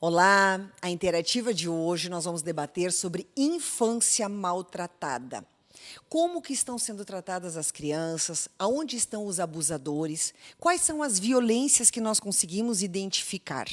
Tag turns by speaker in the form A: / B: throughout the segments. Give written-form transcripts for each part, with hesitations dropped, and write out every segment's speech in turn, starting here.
A: Olá, a interativa de hoje nós vamos debater sobre infância maltratada. Como que estão sendo tratadas as crianças? Aonde estão os abusadores? Quais são as violências que nós conseguimos identificar?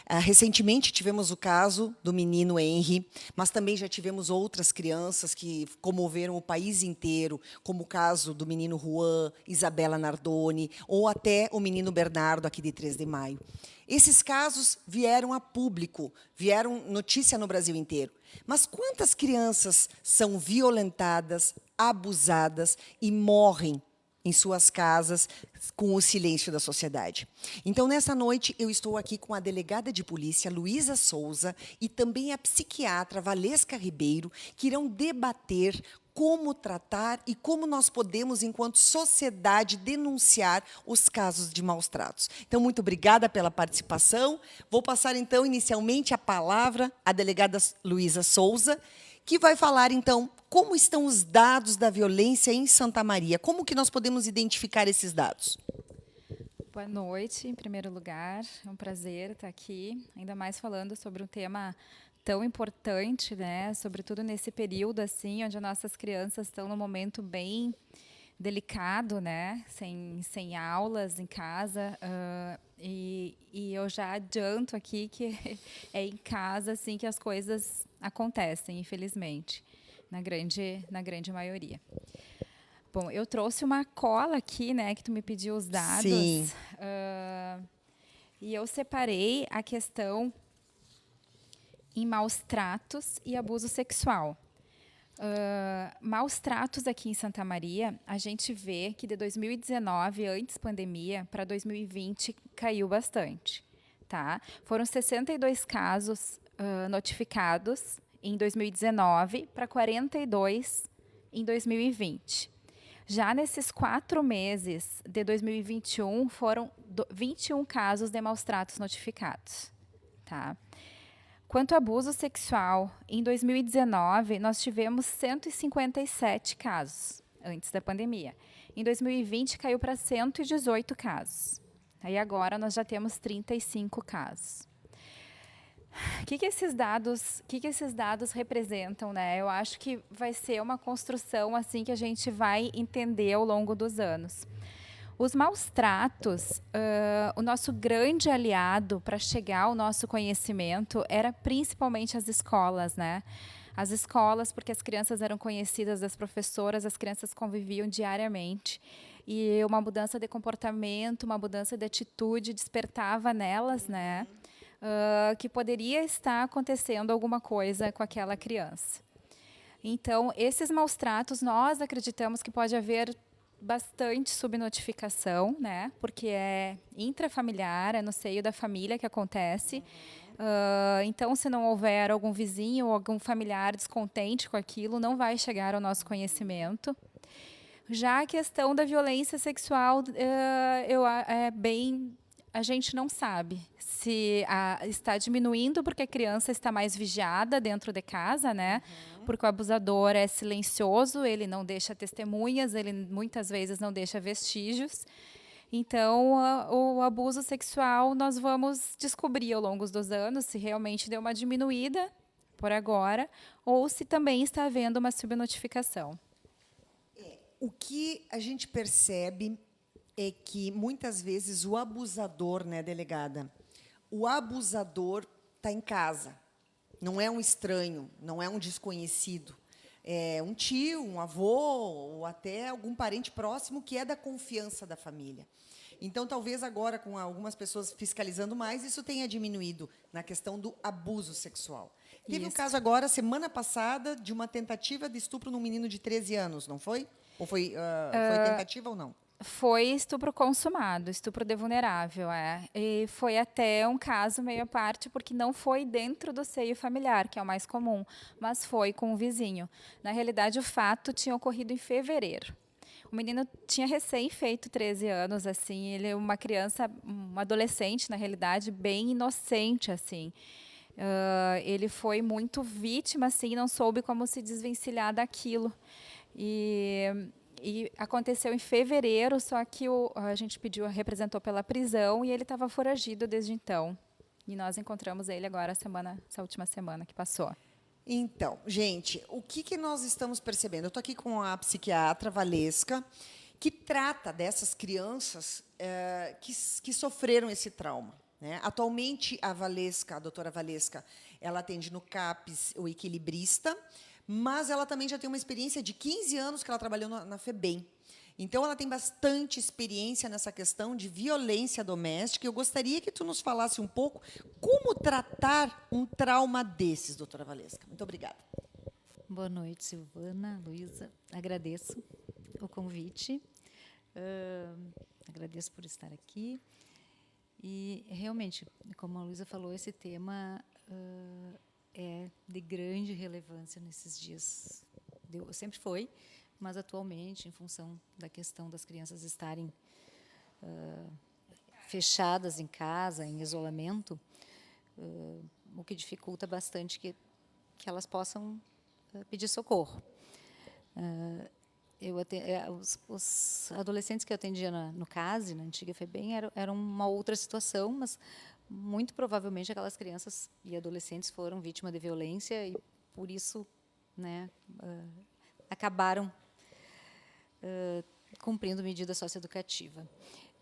A: Recentemente tivemos o caso do menino Henry, mas também já tivemos outras crianças que comoveram o país inteiro, como o caso do menino Juan, Isabela Nardoni, ou até o menino Bernardo, aqui de 3 de Maio. Esses casos vieram a público, vieram notícia no Brasil inteiro. Mas quantas crianças são violentadas, abusadas e morrem em suas casas, com o silêncio da sociedade? Então, nessa noite, eu estou aqui com a delegada de polícia, Luísa Souza, e também a psiquiatra, Valesca Ribeiro, que irão debater como tratar e como nós podemos, enquanto sociedade, denunciar os casos de maus tratos. Então, muito obrigada pela participação. Vou passar, então, inicialmente a palavra à delegada Luísa Souza, que vai falar, então, como estão os dados da violência em Santa Maria. Como que nós podemos identificar esses dados?
B: Boa noite, em primeiro lugar. É um prazer estar aqui, ainda mais falando sobre um tema tão importante, né? Sobretudo nesse período assim, onde as nossas crianças estão num momento bem delicado, né? Sem aulas em casa. E eu já adianto aqui que é em casa assim que as coisas acontecem, infelizmente, na grande maioria. Bom, eu trouxe uma cola aqui, né, que tu me pediu os
A: Sim.
B: dados, e eu separei a questão em maus tratos e abuso sexual. Maus tratos aqui em Santa Maria, a gente vê que de 2019, antes pandemia, para 2020 caiu bastante, tá? Foram 62 casos notificados em 2019 para 42 em 2020. Já nesses 4 meses de 2021, foram 21 casos de maus tratos notificados. Tá? Quanto ao abuso sexual, em 2019, nós tivemos 157 casos, antes da pandemia. Em 2020, caiu para 118 casos. Aí agora nós já temos 35 casos. O que esses dados representam, né? Eu acho que vai ser uma construção assim que a gente vai entender ao longo dos anos. Os maus tratos, o nosso grande aliado para chegar ao nosso conhecimento era principalmente as escolas, né? As escolas, porque as crianças eram conhecidas das professoras, as crianças conviviam diariamente. E uma mudança de comportamento, uma mudança de atitude despertava nelas, né? Que poderia estar acontecendo alguma coisa com aquela criança. Então, esses maus tratos, nós acreditamos que pode haver bastante subnotificação, né? Porque é intrafamiliar, é no seio da família que acontece. Então, se não houver algum vizinho ou algum familiar descontente com aquilo, não vai chegar ao nosso conhecimento. Já a questão da violência sexual é bem... A gente não sabe se está diminuindo porque a criança está mais vigiada dentro de casa, né? Porque o abusador é silencioso, ele não deixa testemunhas, ele muitas vezes não deixa vestígios. Então, o abuso sexual nós vamos descobrir ao longo dos anos se realmente deu uma diminuída por agora ou se também está havendo uma subnotificação.
A: O que a gente percebe é que, muitas vezes, o abusador, né, delegada? O abusador está em casa. Não é um estranho, não é um desconhecido. É um tio, um avô, ou até algum parente próximo que é da confiança da família. Então, talvez agora, com algumas pessoas fiscalizando mais, isso tenha diminuído na questão do abuso sexual. Teve um caso agora, semana passada, de uma tentativa de estupro num menino de 13 anos, não foi? Ou foi tentativa ou não?
B: Foi estupro consumado, estupro de vulnerável, é. E foi até um caso meio à parte, porque não foi dentro do seio familiar, que é o mais comum, mas foi com o vizinho. Na realidade, o fato tinha ocorrido em fevereiro. O menino tinha recém feito 13 anos, assim, ele é uma criança, um adolescente, na realidade, bem inocente, assim. Ele foi muito vítima, assim, não soube como se desvencilhar daquilo. E aconteceu em fevereiro, só que a gente representou pela prisão e ele estava foragido desde então. E nós encontramos ele agora essa última semana que passou.
A: Então, gente, o que nós estamos percebendo? Eu estou aqui com a psiquiatra Valesca, que trata dessas crianças que sofreram esse trauma, né? Atualmente, a doutora Valesca, ela atende no CAPS, o equilibrista, mas ela também já tem uma experiência de 15 anos que ela trabalhou na FEBEM. Então, ela tem bastante experiência nessa questão de violência doméstica. Eu gostaria que tu nos falasse um pouco como tratar um trauma desses, doutora Valesca. Muito obrigada.
C: Boa noite, Silvana, Luísa. Agradeço o convite. Agradeço por estar aqui. E, realmente, como a Luísa falou, esse tema é de grande relevância nesses dias. Sempre foi, mas atualmente, em função da questão das crianças estarem fechadas em casa, em isolamento, o que dificulta bastante que elas possam pedir socorro. Os adolescentes que eu atendia no CASE, na antiga FEBEM, eram uma outra situação, mas muito provavelmente aquelas crianças e adolescentes foram vítimas de violência e, por isso, né, acabaram cumprindo medida socioeducativa.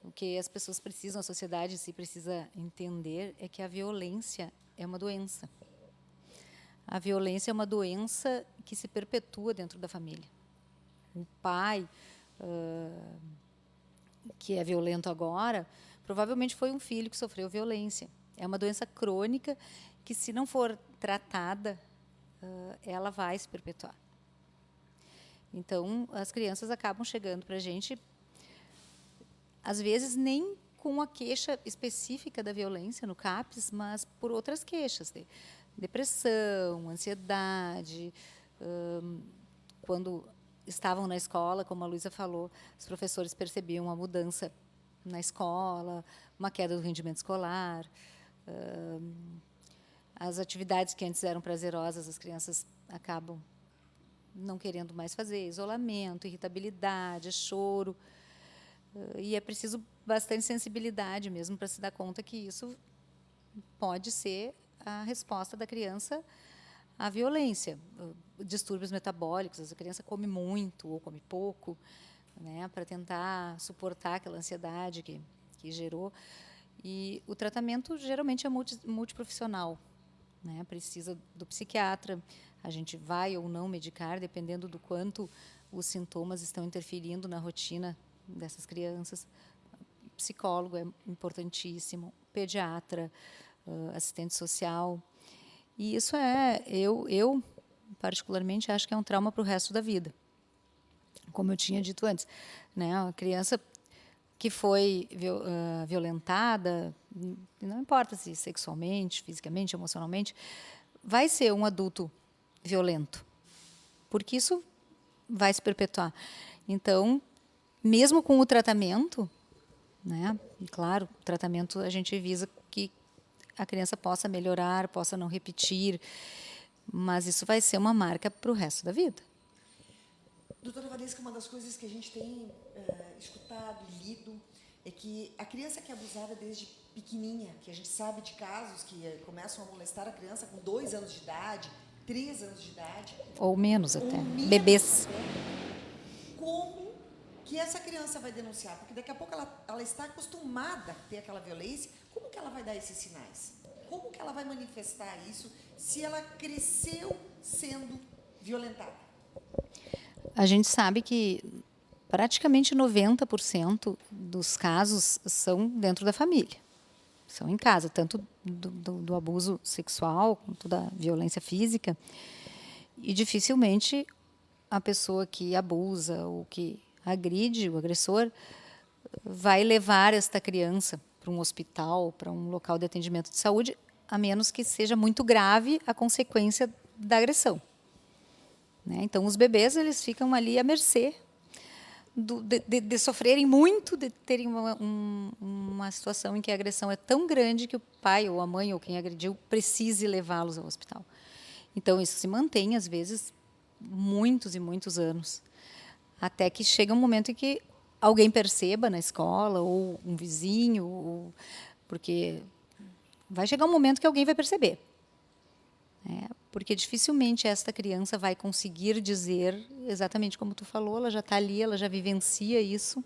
C: O que as pessoas precisam, a sociedade se precisa entender é que a violência é uma doença. A violência é uma doença que se perpetua dentro da família. O pai, que é violento agora, provavelmente foi um filho que sofreu violência. É uma doença crônica que, se não for tratada, ela vai se perpetuar. Então, as crianças acabam chegando para a gente, às vezes, nem com a queixa específica da violência no CAPS, mas por outras queixas, de depressão, ansiedade. Quando estavam na escola, como a Luísa falou, os professores percebiam uma mudança na escola, uma queda do rendimento escolar. As atividades que antes eram prazerosas, as crianças acabam não querendo mais fazer, isolamento, irritabilidade, choro. E é preciso bastante sensibilidade mesmo para se dar conta que isso pode ser a resposta da criança à violência. Distúrbios metabólicos, a criança come muito ou come pouco, né, para tentar suportar aquela ansiedade que gerou. E o tratamento geralmente é multiprofissional, né? Precisa do psiquiatra, a gente vai ou não medicar, dependendo do quanto os sintomas estão interferindo na rotina dessas crianças. Psicólogo é importantíssimo, pediatra, assistente social. E isso eu particularmente acho que é um trauma para o resto da vida. Como eu tinha dito antes, né? A criança que foi violentada, não importa se sexualmente, fisicamente, emocionalmente, vai ser um adulto violento, porque isso vai se perpetuar. Então, mesmo com o tratamento, né? E claro, o tratamento a gente visa que a criança possa melhorar, possa não repetir, mas isso vai ser uma marca para o resto da vida.
A: Doutora Valesca, uma das coisas que a gente tem escutado e lido é que a criança que é abusada desde pequenininha, que a gente sabe de casos que começam a molestar a criança com 2 anos de idade, 3 anos de idade.
C: Ou menos até.
A: Menos
C: Bebês.
A: Até. Como que essa criança vai denunciar? Porque daqui a pouco ela está acostumada a ter aquela violência. Como que ela vai dar esses sinais? Como que ela vai manifestar isso se ela cresceu sendo violentada?
C: A gente sabe que praticamente 90% dos casos são dentro da família. São em casa, tanto do abuso sexual quanto da violência física. E dificilmente a pessoa que abusa ou que agride, o agressor, vai levar esta criança para um hospital, para um local de atendimento de saúde, a menos que seja muito grave a consequência da agressão. Né? Então, os bebês eles ficam ali à mercê de sofrerem muito, de terem uma situação em que a agressão é tão grande que o pai ou a mãe ou quem agrediu precise levá-los ao hospital. Então, isso se mantém, às vezes, muitos e muitos anos, até que chega um momento em que alguém perceba na escola, ou um vizinho, porque vai chegar um momento que alguém vai perceber. Porque dificilmente esta criança vai conseguir dizer exatamente como tu falou, ela já está ali, ela já vivencia isso.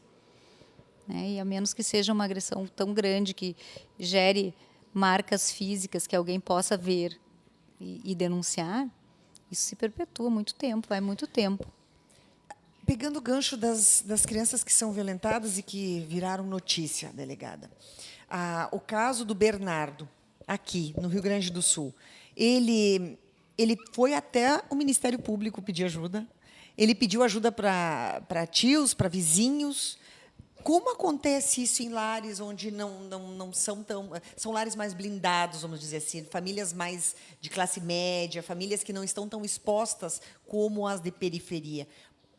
C: E a menos que seja uma agressão tão grande que gere marcas físicas que alguém possa ver e denunciar, isso se perpetua muito tempo, vai muito tempo.
A: Pegando o gancho das crianças que são violentadas e que viraram notícia, delegada. O caso do Bernardo, aqui, no Rio Grande do Sul, ele foi até o Ministério Público pedir ajuda, ele pediu ajuda para tios, para vizinhos. Como acontece isso em lares onde não são tão... São lares mais blindados, vamos dizer assim, famílias mais de classe média, famílias que não estão tão expostas como as de periferia.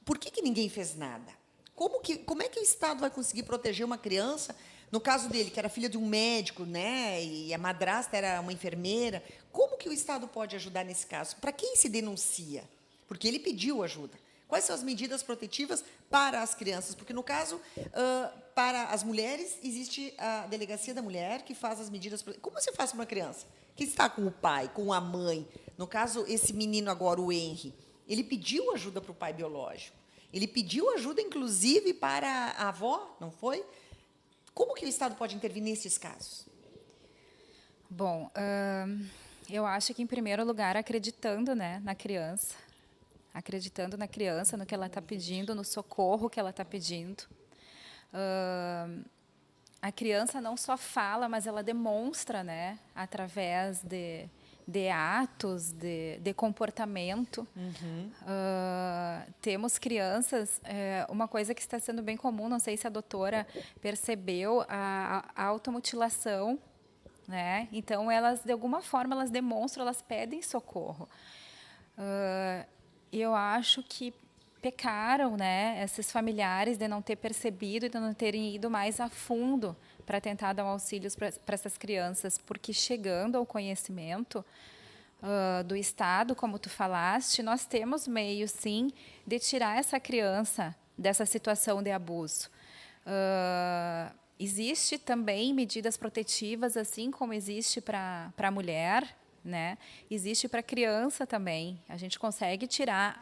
A: Por que ninguém fez nada? Como é que o Estado vai conseguir proteger uma criança? No caso dele, que era filha de um médico, né, e a madrasta era uma enfermeira, como que o Estado pode ajudar nesse caso? Para quem se denuncia? Porque ele pediu ajuda. Quais são as medidas protetivas para as crianças? Porque, no caso, para as mulheres, existe a Delegacia da Mulher, que faz as medidas protetivas. Como você faz para uma criança que está com o pai, com a mãe? No caso, esse menino agora, o Henry, ele pediu ajuda para o pai biológico. Ele pediu ajuda, inclusive, para a avó, não foi? Como que o Estado pode intervir nesses casos?
B: Bom, eu acho que, em primeiro lugar, acreditando, né, na criança, no que ela está pedindo, no socorro que ela está pedindo. A criança não só fala, mas ela demonstra, né, através de atos, de comportamento. Temos crianças, uma coisa que está sendo bem comum, não sei se a doutora percebeu, a automutilação, né? Então, elas, de alguma forma, elas demonstram, elas pedem socorro. Eu acho que pecaram, né, esses familiares de não ter percebido e de não terem ido mais a fundo para tentar dar auxílios para essas crianças, porque chegando ao conhecimento do Estado, como tu falaste, nós temos meios, sim, de tirar essa criança dessa situação de abuso. Existe também medidas protetivas, assim como existe para a mulher, né? Existe para a criança também. A gente consegue tirar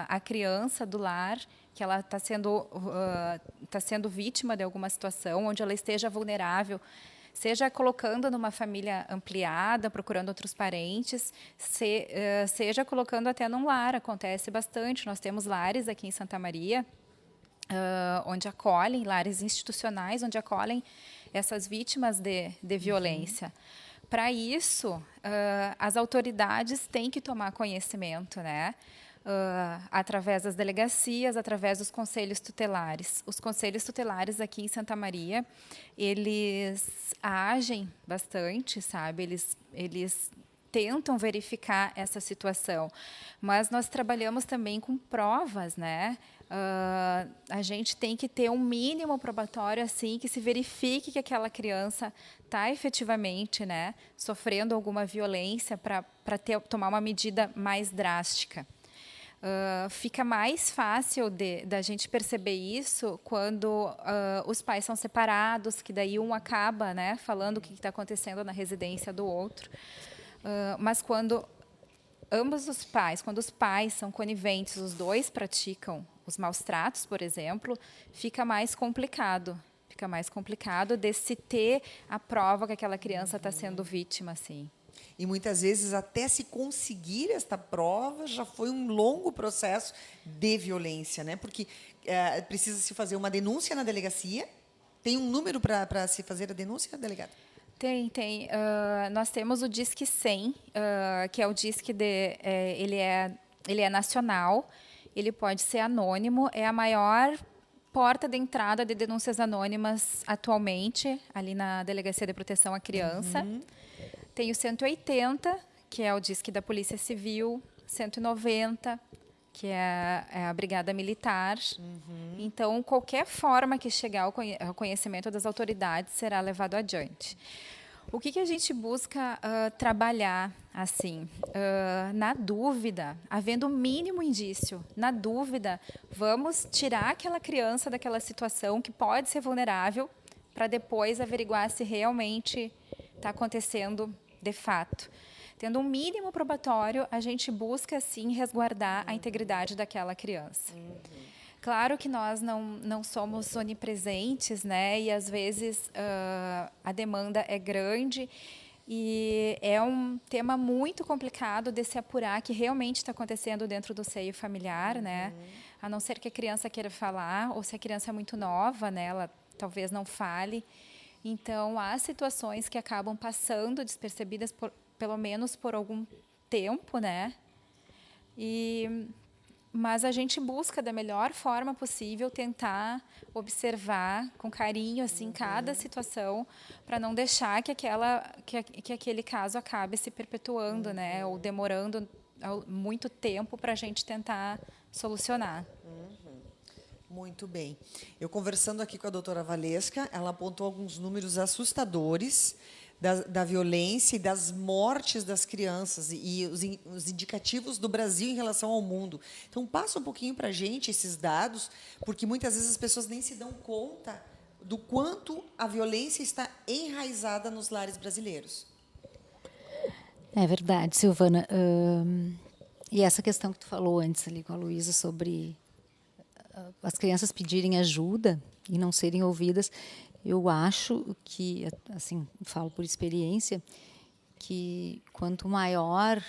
B: a criança do lar que ela está sendo vítima de alguma situação, onde ela esteja vulnerável, seja colocando numa família ampliada, procurando outros parentes, seja colocando até num lar. Acontece bastante. Nós temos lares aqui em Santa Maria, onde acolhem, lares institucionais, onde acolhem essas vítimas de violência. Para isso, as autoridades têm que tomar conhecimento, né? Através das delegacias, através dos conselhos tutelares. Os conselhos tutelares aqui em Santa Maria, eles agem bastante, sabe? Eles tentam verificar essa situação, mas nós trabalhamos também com provas, né? A gente tem que ter um mínimo probatório, assim, que se verifique que aquela criança está efetivamente, né, sofrendo alguma violência para tomar uma medida mais drástica. Fica mais fácil da gente perceber isso quando os pais são separados, que daí um acaba, né, falando o que está acontecendo na residência do outro. Mas quando quando os pais são coniventes, os dois praticam os maus tratos, por exemplo, fica mais complicado. Fica mais complicado de se ter a prova que aquela criança está sendo vítima, assim.
A: E muitas vezes, até se conseguir esta prova, já foi um longo processo de violência, né? Porque precisa se fazer uma denúncia na delegacia. Tem um número para se fazer a denúncia, delegada?
B: Tem. Nós temos o Disque 100, que é o Disque ele é nacional, ele pode ser anônimo, é a maior porta de entrada de denúncias anônimas atualmente, ali na Delegacia de Proteção à Criança. Tem o 180, que é o Disque da Polícia Civil, 190, que é a Brigada Militar. Então, qualquer forma que chegar ao conhecimento das autoridades será levado adiante. O que a gente busca trabalhar, assim, na dúvida, havendo o mínimo indício, na dúvida, vamos tirar aquela criança daquela situação que pode ser vulnerável para depois averiguar se realmente está acontecendo de fato. Tendo um mínimo probatório, a gente busca, sim, resguardar a integridade daquela criança. Claro que nós não somos onipresentes, né? E, às vezes, a demanda é grande e é um tema muito complicado de se apurar que realmente está acontecendo dentro do seio familiar, né? A não ser que a criança queira falar, ou se a criança é muito nova, né? Ela talvez não fale. Então, há situações que acabam passando despercebidas, pelo menos por algum tempo, né? Mas a gente busca, da melhor forma possível, tentar observar com carinho assim, cada situação, para não deixar que aquele caso acabe se perpetuando, né? Ou demorando muito tempo para a gente tentar solucionar.
A: Muito bem. Eu conversando aqui com a doutora Valesca, ela apontou alguns números assustadores da violência e das mortes das crianças e os indicativos do Brasil em relação ao mundo. Então, passa um pouquinho para a gente esses dados, porque muitas vezes as pessoas nem se dão conta do quanto a violência está enraizada nos lares brasileiros.
C: É verdade, Silvana. E essa questão que tu falou antes ali com a Luísa sobre as crianças pedirem ajuda e não serem ouvidas, eu acho que, assim, falo por experiência, que quanto maior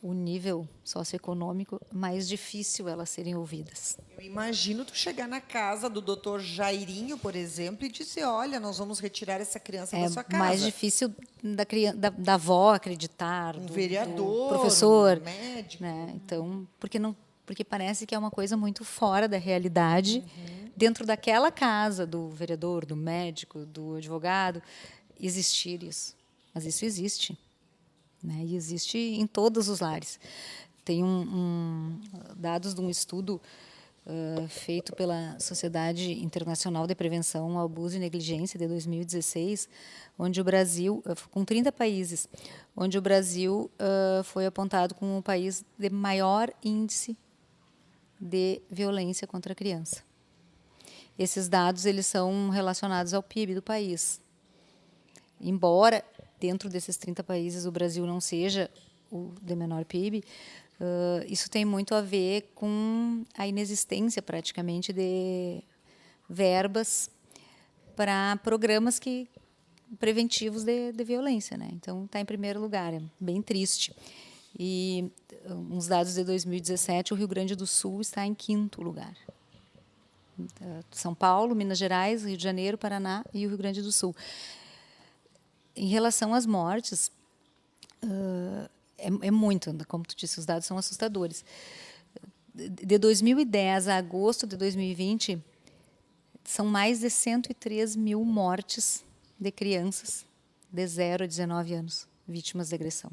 C: o nível socioeconômico, mais difícil elas serem ouvidas.
A: Eu imagino tu chegar na casa do doutor Jairinho, por exemplo, e dizer, olha, nós vamos retirar essa criança da sua casa.
C: É mais difícil da avó acreditar,
A: um
C: do
A: vereador,
C: professor,
A: um médico.
C: né? Então, porque parece que é uma coisa muito fora da realidade, dentro daquela casa do vereador, do médico, do advogado, existir isso. Mas isso existe, né? E existe em todos os lares. Tem dados de um estudo feito pela Sociedade Internacional de Prevenção ao Abuso e Negligência de 2016, onde o Brasil, com 30 países, onde o Brasil foi apontado como o país de maior índice de violência contra a criança. Esses dados eles são relacionados ao PIB do país. Embora dentro desses 30 países o Brasil não seja o de menor PIB, isso tem muito a ver com a inexistência praticamente de verbas para programas preventivos de violência, né? Então está em primeiro lugar, é bem triste. E uns dados de 2017, o Rio Grande do Sul está em 5º lugar. São Paulo, Minas Gerais, Rio de Janeiro, Paraná e o Rio Grande do Sul. Em relação às mortes, é muito, como tu disse, os dados são assustadores. De 2010 a agosto de 2020, são mais de 103 mil mortes de crianças de 0 a 19 anos, vítimas de agressão.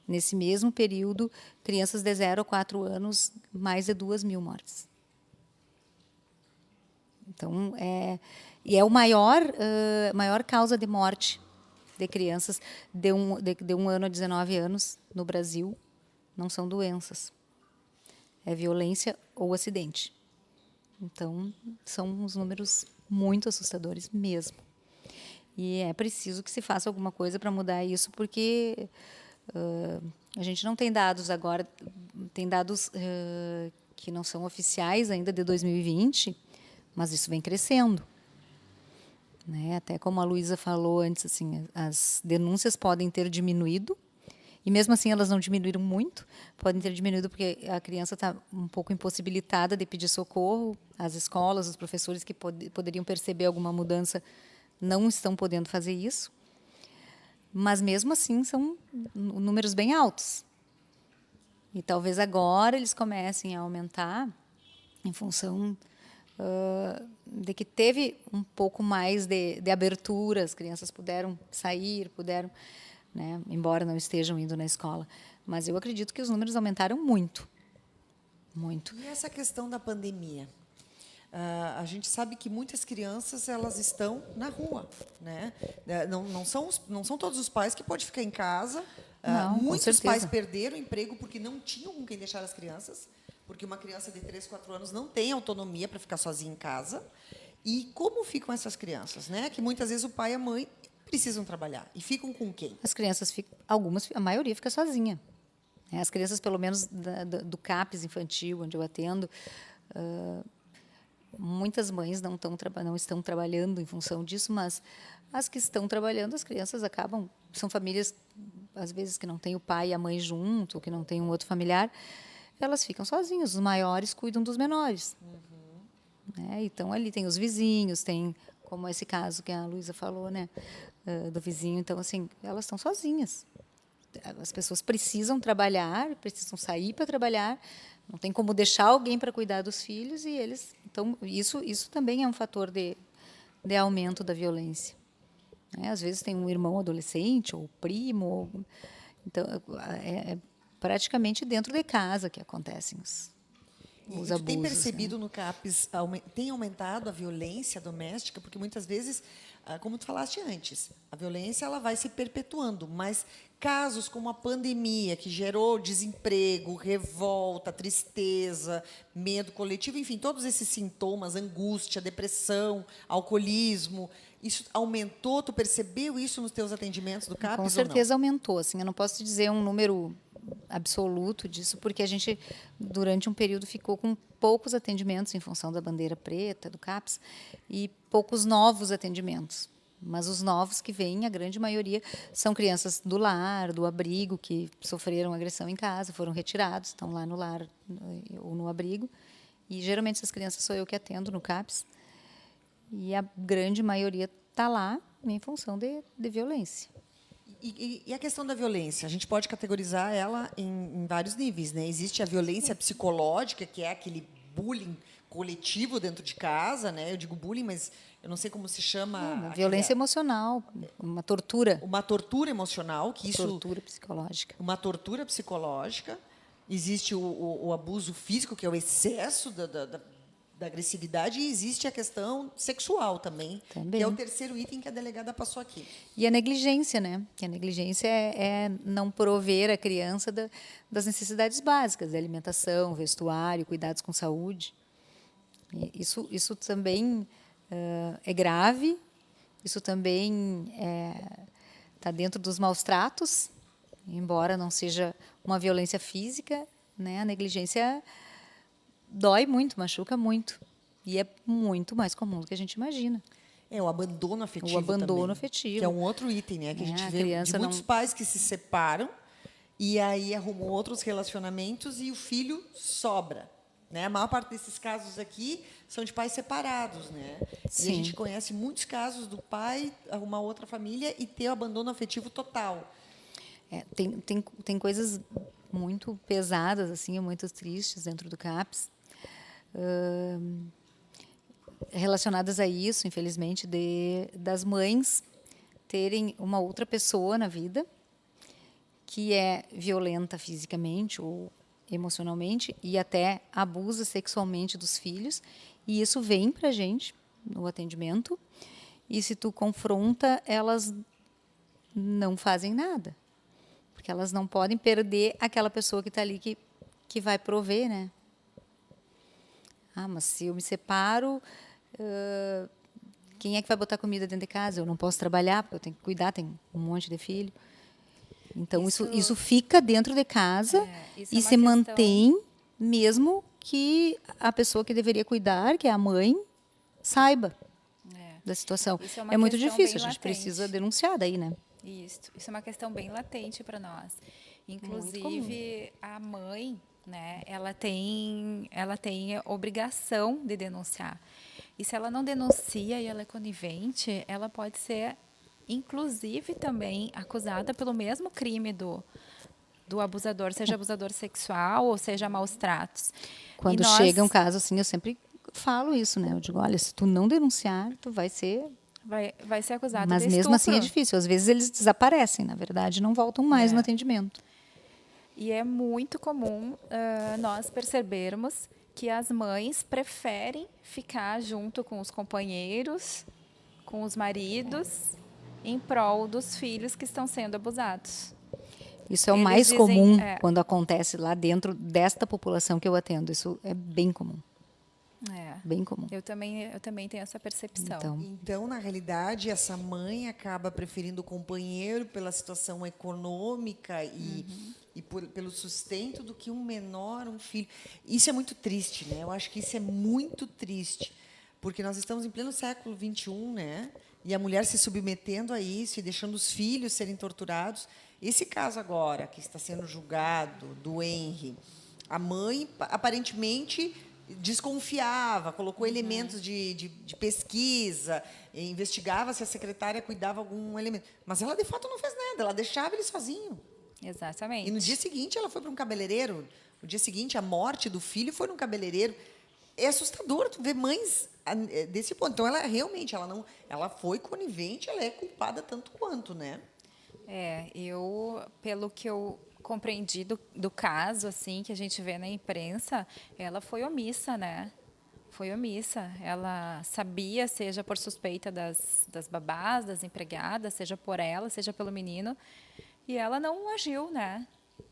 C: Nesse mesmo período, crianças de 0 a 4 anos, mais de 2 mil mortes. Então, é a maior causa de morte de crianças de 1 ano a 19 anos no Brasil, não são doenças. É violência ou acidente. Então, são uns números muito assustadores mesmo. E é preciso que se faça alguma coisa para mudar isso, porque a gente não tem dados agora, tem dados que não são oficiais ainda de 2020, mas isso vem crescendo. Né? Até como a Luísa falou antes, assim, as denúncias podem ter diminuído, e mesmo assim elas não diminuíram muito, podem ter diminuído porque a criança está um pouco impossibilitada de pedir socorro, as escolas, os professores que poderiam perceber alguma mudança não estão podendo fazer isso, mas mesmo assim são números bem altos. E talvez agora eles comecem a aumentar em função de que teve um pouco mais de abertura, as crianças puderam sair, né, embora não estejam indo na escola. Mas eu acredito que os números aumentaram muito. Muito.
A: E essa questão da pandemia? A gente sabe que muitas crianças elas estão na rua, né? Não são todos os pais que podem ficar em casa.
C: Não,
A: muitos pais perderam o emprego porque não tinham com quem deixar as crianças, porque uma criança de 3, 4 anos não tem autonomia para ficar sozinha em casa. E como ficam essas crianças, né? Que muitas vezes o pai e a mãe precisam trabalhar. E ficam com quem?
C: As crianças ficam, algumas, a maioria fica sozinha. As crianças, pelo menos do CAPS infantil, onde eu atendo, muitas mães não estão trabalhando em função disso, mas as que estão trabalhando, as crianças acabam, são famílias, às vezes, que não tem o pai e a mãe junto, que não tem um outro familiar, elas ficam sozinhas. Os maiores cuidam dos menores. Né? Então, ali tem os vizinhos, tem, como esse caso que a Luísa falou, né? Do vizinho. Então, assim, elas estão sozinhas. As pessoas precisam trabalhar, precisam sair para trabalhar, não tem como deixar alguém para cuidar dos filhos, e eles... Então, isso também é um fator de aumento da violência. Né? Às vezes tem um irmão adolescente, ou primo, então, é praticamente dentro de casa que acontecem os abusos.
A: Tem percebido,
C: né?
A: no CAPS, tem aumentado a violência doméstica? Porque muitas vezes, como tu falaste antes, a violência ela vai se perpetuando, mas casos como a pandemia, que gerou desemprego, revolta, tristeza, medo coletivo, enfim, todos esses sintomas, angústia, depressão, alcoolismo, isso aumentou? Tu percebeu isso nos teus atendimentos do CAPS?
C: Com certeza aumentou. Assim, eu não posso te dizer um número absoluto disso, porque a gente, durante um período, ficou com poucos atendimentos em função da bandeira preta, do CAPS, e poucos novos atendimentos. Mas os novos que vêm, a grande maioria, são crianças do lar, do abrigo, que sofreram agressão em casa, foram retirados, estão lá no lar ou no abrigo. E, geralmente, essas crianças sou eu que atendo no CAPS. E a grande maioria está lá em função de violência.
A: E a questão da violência? A gente pode categorizar ela em vários níveis, né? Existe a violência psicológica, que é aquele bullying coletivo dentro de casa, né? Eu digo bullying, mas eu não sei como se chama.
C: Uma violência emocional, uma tortura.
A: Uma tortura emocional, que isso.
C: Tortura psicológica.
A: Uma tortura psicológica. Existe o abuso físico, que é o excesso da agressividade, e existe a questão sexual também, que é o terceiro item que a delegada passou aqui.
C: E a negligência, né? Que a negligência é não prover a criança das necessidades básicas, da alimentação, vestuário, cuidados com saúde. E isso também é grave, isso também está dentro dos maus tratos, embora não seja uma violência física, né? A negligência dói muito, machuca muito. E é muito mais comum do que a gente imagina.
A: O abandono afetivo.
C: O abandono
A: também,
C: afetivo.
A: que é um outro item, né? Que a gente vê de muitos
C: não...
A: pais que se separam e aí arrumam outros relacionamentos e o filho sobra. Né? A maior parte desses casos aqui são de pais separados. Né?
C: Sim.
A: E a gente conhece muitos casos do pai arrumar outra família e ter o abandono afetivo total.
C: Tem coisas muito pesadas, assim, muito tristes dentro do CAPS, relacionadas a isso, infelizmente, das mães terem uma outra pessoa na vida que é violenta fisicamente ou emocionalmente e até abusa sexualmente dos filhos, e isso vem para a gente no atendimento, e se tu confronta, elas não fazem nada, porque elas não podem perder aquela pessoa que está ali que vai prover, né? Mas se eu me separo, quem é que vai botar comida dentro de casa? Eu não posso trabalhar, porque eu tenho que cuidar, tem um monte de filho. Então, isso fica dentro de casa e se mantém, mesmo que a pessoa que deveria cuidar, que é a mãe, saiba da situação. É muito difícil, a gente precisa denunciar daí, né?
B: Isso é uma questão bem latente para nós. Inclusive, a mãe, né, ela tem a obrigação de denunciar. E se ela não denuncia e ela é conivente, ela pode ser, inclusive, também acusada pelo mesmo crime do abusador, seja abusador sexual ou seja maus tratos.
C: Quando chega um caso assim, eu sempre falo isso, né? Eu digo, olha, se tu não denunciar, tu vai ser...
B: Vai ser acusado
C: de estupro. Mas mesmo assim é difícil. Às vezes eles desaparecem, na verdade, não voltam mais no atendimento.
B: E é muito comum nós percebermos que as mães preferem ficar junto com os companheiros, com os maridos, em prol dos filhos que estão sendo abusados.
C: Isso é o mais comum quando acontece lá dentro desta população que eu atendo. Isso é bem comum. Bem comum.
B: Eu também tenho essa percepção.
A: Então, na realidade, essa mãe acaba preferindo o companheiro pela situação econômica e pelo sustento do que um menor, um filho. Isso é muito triste, né? Eu acho que isso é muito triste, porque nós estamos em pleno século XXI, né? E a mulher se submetendo a isso e deixando os filhos serem torturados. Esse caso agora, que está sendo julgado, do Henry, a mãe, aparentemente, desconfiava, colocou elementos de pesquisa, investigava se a secretária cuidava de algum elemento. Mas ela, de fato, não fez nada, ela deixava ele sozinho.
B: Exatamente.
A: E no dia seguinte, ela foi para um cabeleireiro. No dia seguinte, a morte do filho foi num cabeleireiro. É assustador tu ver mães desse ponto. Então, ela realmente, ela foi conivente, ela é culpada tanto quanto, né?
B: Pelo que eu compreendi do caso, assim, que a gente vê na imprensa, ela foi omissa, né? Foi omissa. Ela sabia, seja por suspeita das babás, das empregadas, seja por ela, seja pelo menino, e ela não agiu, né?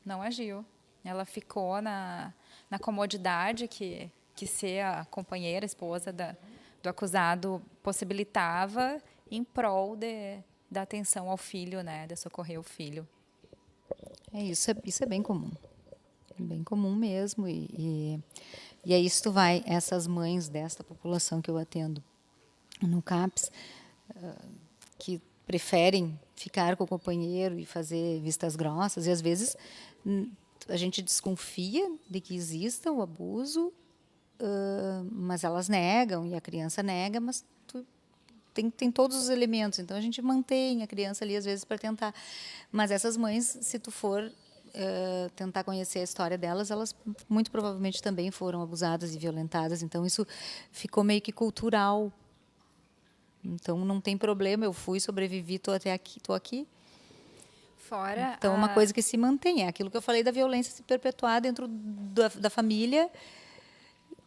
B: Não agiu. Ela ficou na comodidade que ser a companheira, a esposa do acusado possibilitava em prol da atenção ao filho, né? De socorrer o filho.
C: Isso é bem comum mesmo, e aí se tu vai, essas mães desta população que eu atendo no CAPS, que preferem ficar com o companheiro e fazer vistas grossas, e às vezes a gente desconfia de que exista o abuso, mas elas negam, e a criança nega, mas tem todos os elementos, então a gente mantém a criança ali às vezes para tentar. Mas essas mães, se tu for tentar conhecer a história delas, elas muito provavelmente também foram abusadas e violentadas, então isso ficou meio que cultural. Então não tem problema, eu fui, sobrevivi, estou aqui.
B: Fora
C: então é uma coisa que se mantém, é aquilo que eu falei da violência se perpetuar dentro da família,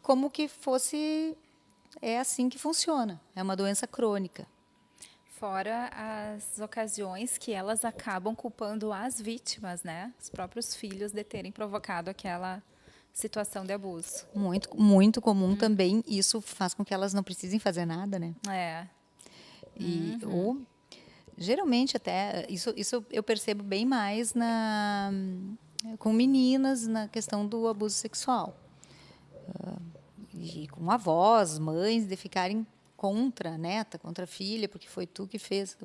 C: como que fosse. É assim que funciona. É uma doença crônica.
B: Fora as ocasiões que elas acabam culpando as vítimas, né? Os próprios filhos de terem provocado aquela situação de abuso.
C: Muito, muito comum também. Isso faz com que elas não precisem fazer nada, né? Ou geralmente até isso eu percebo bem mais com meninas na questão do abuso sexual. E com avós, mães, de ficarem contra a neta, contra a filha, porque foi tu que fez.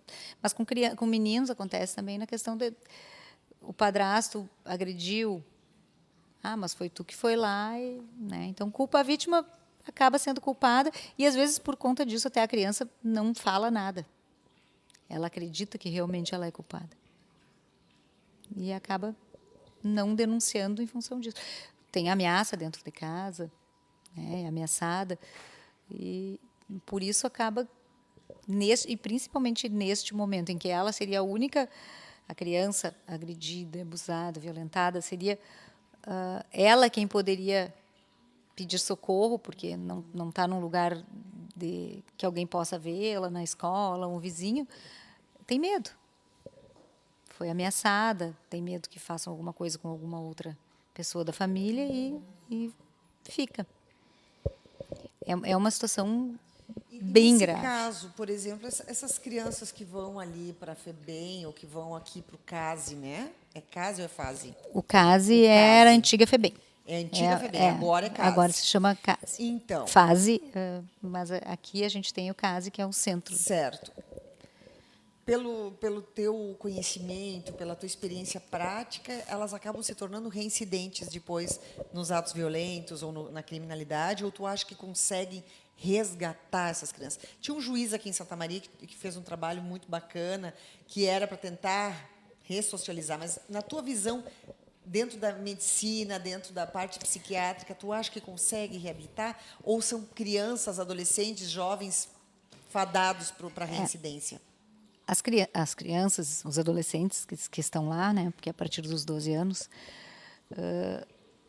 C: Mas com meninos acontece também na questão de o padrasto agrediu. Mas foi tu que foi lá. Né? Então, culpa a vítima, acaba sendo culpada, e às vezes, por conta disso, até a criança não fala nada. Ela acredita que realmente ela é culpada. E acaba não denunciando em função disso. Tem ameaça dentro de casa, é ameaçada, e por isso acaba e principalmente neste momento em que ela seria a criança agredida, abusada, violentada, seria ela quem poderia pedir socorro, porque não está num lugar que alguém possa vê-la na escola, um vizinho, tem medo, foi ameaçada, tem medo que façam alguma coisa com alguma outra pessoa da família e fica. É uma situação bem grave.
A: Nesse caso, por exemplo, essas crianças que vão ali para a FEBEM ou que vão aqui para o CASE, né? É CASE ou é FASE?
C: O CASE era a antiga FEBEM.
A: É a antiga FEBEM, agora é CASE.
C: Agora se chama CASE.
A: Então.
C: FASE, mas aqui a gente tem o CASE, que é o centro.
A: Certo. Pelo teu conhecimento, pela tua experiência prática, elas acabam se tornando reincidentes depois nos atos violentos ou na criminalidade, ou tu acha que conseguem resgatar essas crianças? Tinha um juiz aqui em Santa Maria que fez um trabalho muito bacana, que era para tentar ressocializar, mas na tua visão, dentro da medicina, dentro da parte psiquiátrica, tu acha que consegue reabilitar? Ou são crianças, adolescentes, jovens fadados para a reincidência?
C: As crianças, os adolescentes que estão lá, né, porque a partir dos 12 anos,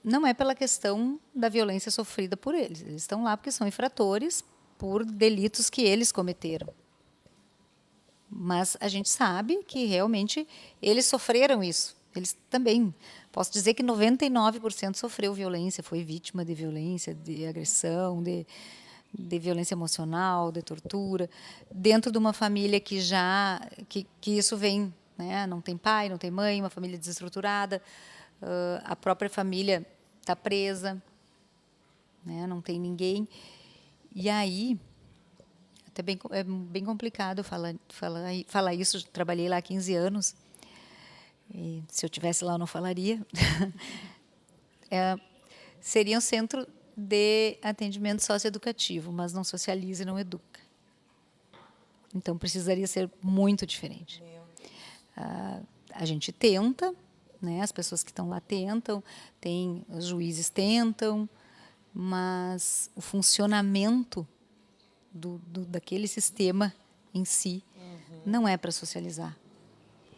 C: não é pela questão da violência sofrida por eles. Eles estão lá porque são infratores por delitos que eles cometeram. Mas a gente sabe que realmente eles sofreram isso. Eles também, posso dizer que 99% sofreu violência, foi vítima de violência, de agressão, de violência emocional, de tortura, dentro de uma família que isso vem, né? Não tem pai, não tem mãe, uma família desestruturada, a própria família está presa, né? Não tem ninguém. E aí, é bem complicado falar isso. Trabalhei lá há 15 anos. E, se eu tivesse lá, eu não falaria. Seria um centro de atendimento socioeducativo, mas não socializa e não educa. Então, precisaria ser muito diferente. A gente tenta, né? As pessoas que estão lá tentam, os juízes tentam, mas o funcionamento daquele sistema em si não é para socializar,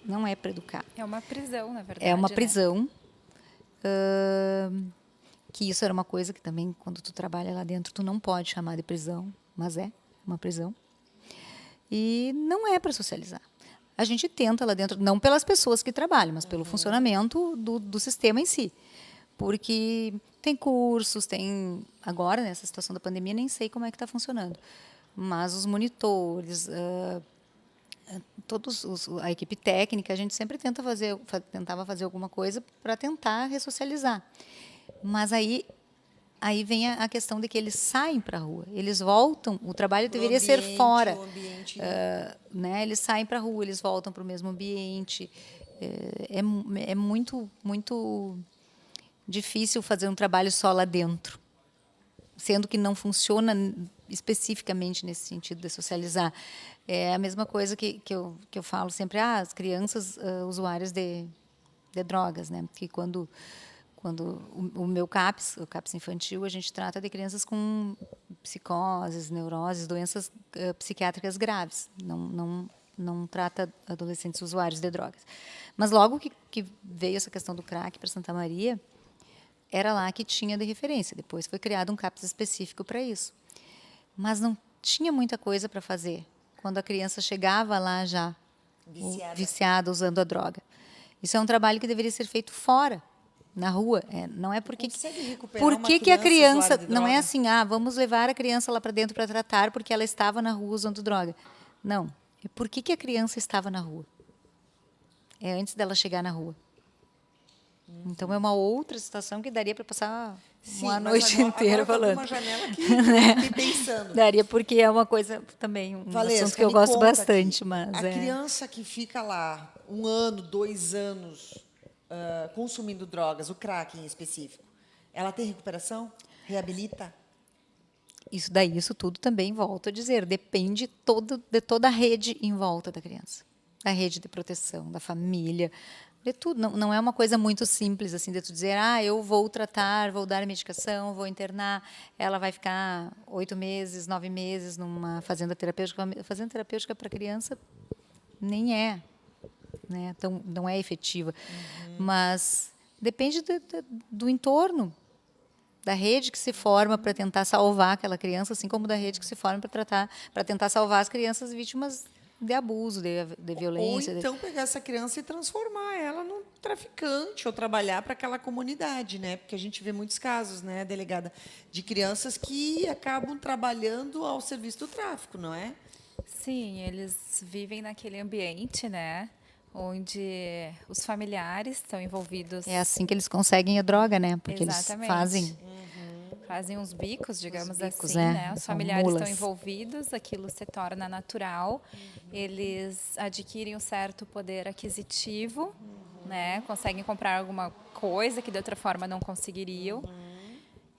C: não é para educar.
B: É uma prisão, na verdade.
C: É uma
B: né?
C: prisão. Que isso era uma coisa que também, quando tu trabalha lá dentro, tu não pode chamar de prisão, mas é uma prisão. E não é para socializar. A gente tenta lá dentro, não pelas pessoas que trabalham, mas pelo funcionamento do sistema em si. Porque tem cursos, agora, nessa situação da pandemia, nem sei como é que está funcionando. Mas os monitores, a equipe técnica, a gente sempre tentava fazer alguma coisa para tentar ressocializar. Mas aí vem a questão de que eles saem para a rua, eles voltam, o trabalho deveria ser fora. Né? Eles saem para a rua, eles voltam para o mesmo ambiente. É muito, muito difícil fazer um trabalho só lá dentro, sendo que não funciona especificamente nesse sentido de socializar. É a mesma coisa que eu falo sempre, as crianças usuárias de drogas, né? Porque quando o meu CAPS, o CAPS infantil, a gente trata de crianças com psicoses, neuroses, doenças psiquiátricas graves. Não trata adolescentes usuários de drogas. Mas logo que veio essa questão do crack para Santa Maria, era lá que tinha de referência. Depois foi criado um CAPS específico para isso. Mas não tinha muita coisa para fazer quando a criança chegava lá já viciada, usando a droga. Isso é um trabalho que deveria ser feito fora, na rua. Não é porque a criança não é assim, vamos levar a criança lá para dentro para tratar porque ela estava na rua usando droga. Não, é por que a criança estava na rua. É antes dela chegar na rua. Então é uma outra situação que daria para passar uma noite inteira falando.
A: Uma janela aqui pensando.
C: Daria, porque é uma coisa também, assunto que eu gosto bastante. Mas
A: a criança que fica lá 1 ano, 2 anos consumindo drogas, o crack em específico, ela tem recuperação? Reabilita?
C: Isso tudo também, volto a dizer, depende de toda a rede em volta da criança. Da rede de proteção, da família, de tudo. Não é uma coisa muito simples assim de tu dizer, eu vou tratar, vou dar medicação, vou internar, ela vai ficar 8 meses, 9 meses numa fazenda terapêutica. Fazenda terapêutica para criança nem é, né? Então, não é efetiva. Mas depende do entorno, da rede que se forma para tentar salvar aquela criança, assim como da rede que se forma para tentar salvar as crianças vítimas de abuso, de violência.
A: Ou então pegar essa criança e transformar ela num traficante ou trabalhar para aquela comunidade, né? Porque a gente vê muitos casos, né, delegada, de crianças que acabam trabalhando ao serviço do tráfico, não é?
B: Sim, eles vivem naquele ambiente, né, onde os familiares estão envolvidos.
C: É assim que eles conseguem a droga, né? Porque
B: Exatamente.
C: eles
B: fazem uns bicos, digamos
C: bicos,
B: assim, né? Os
C: são
B: familiares
C: mulas.
B: estão envolvidos, aquilo se torna natural, eles adquirem um certo poder aquisitivo, né? Conseguem comprar alguma coisa que de outra forma não conseguiriam.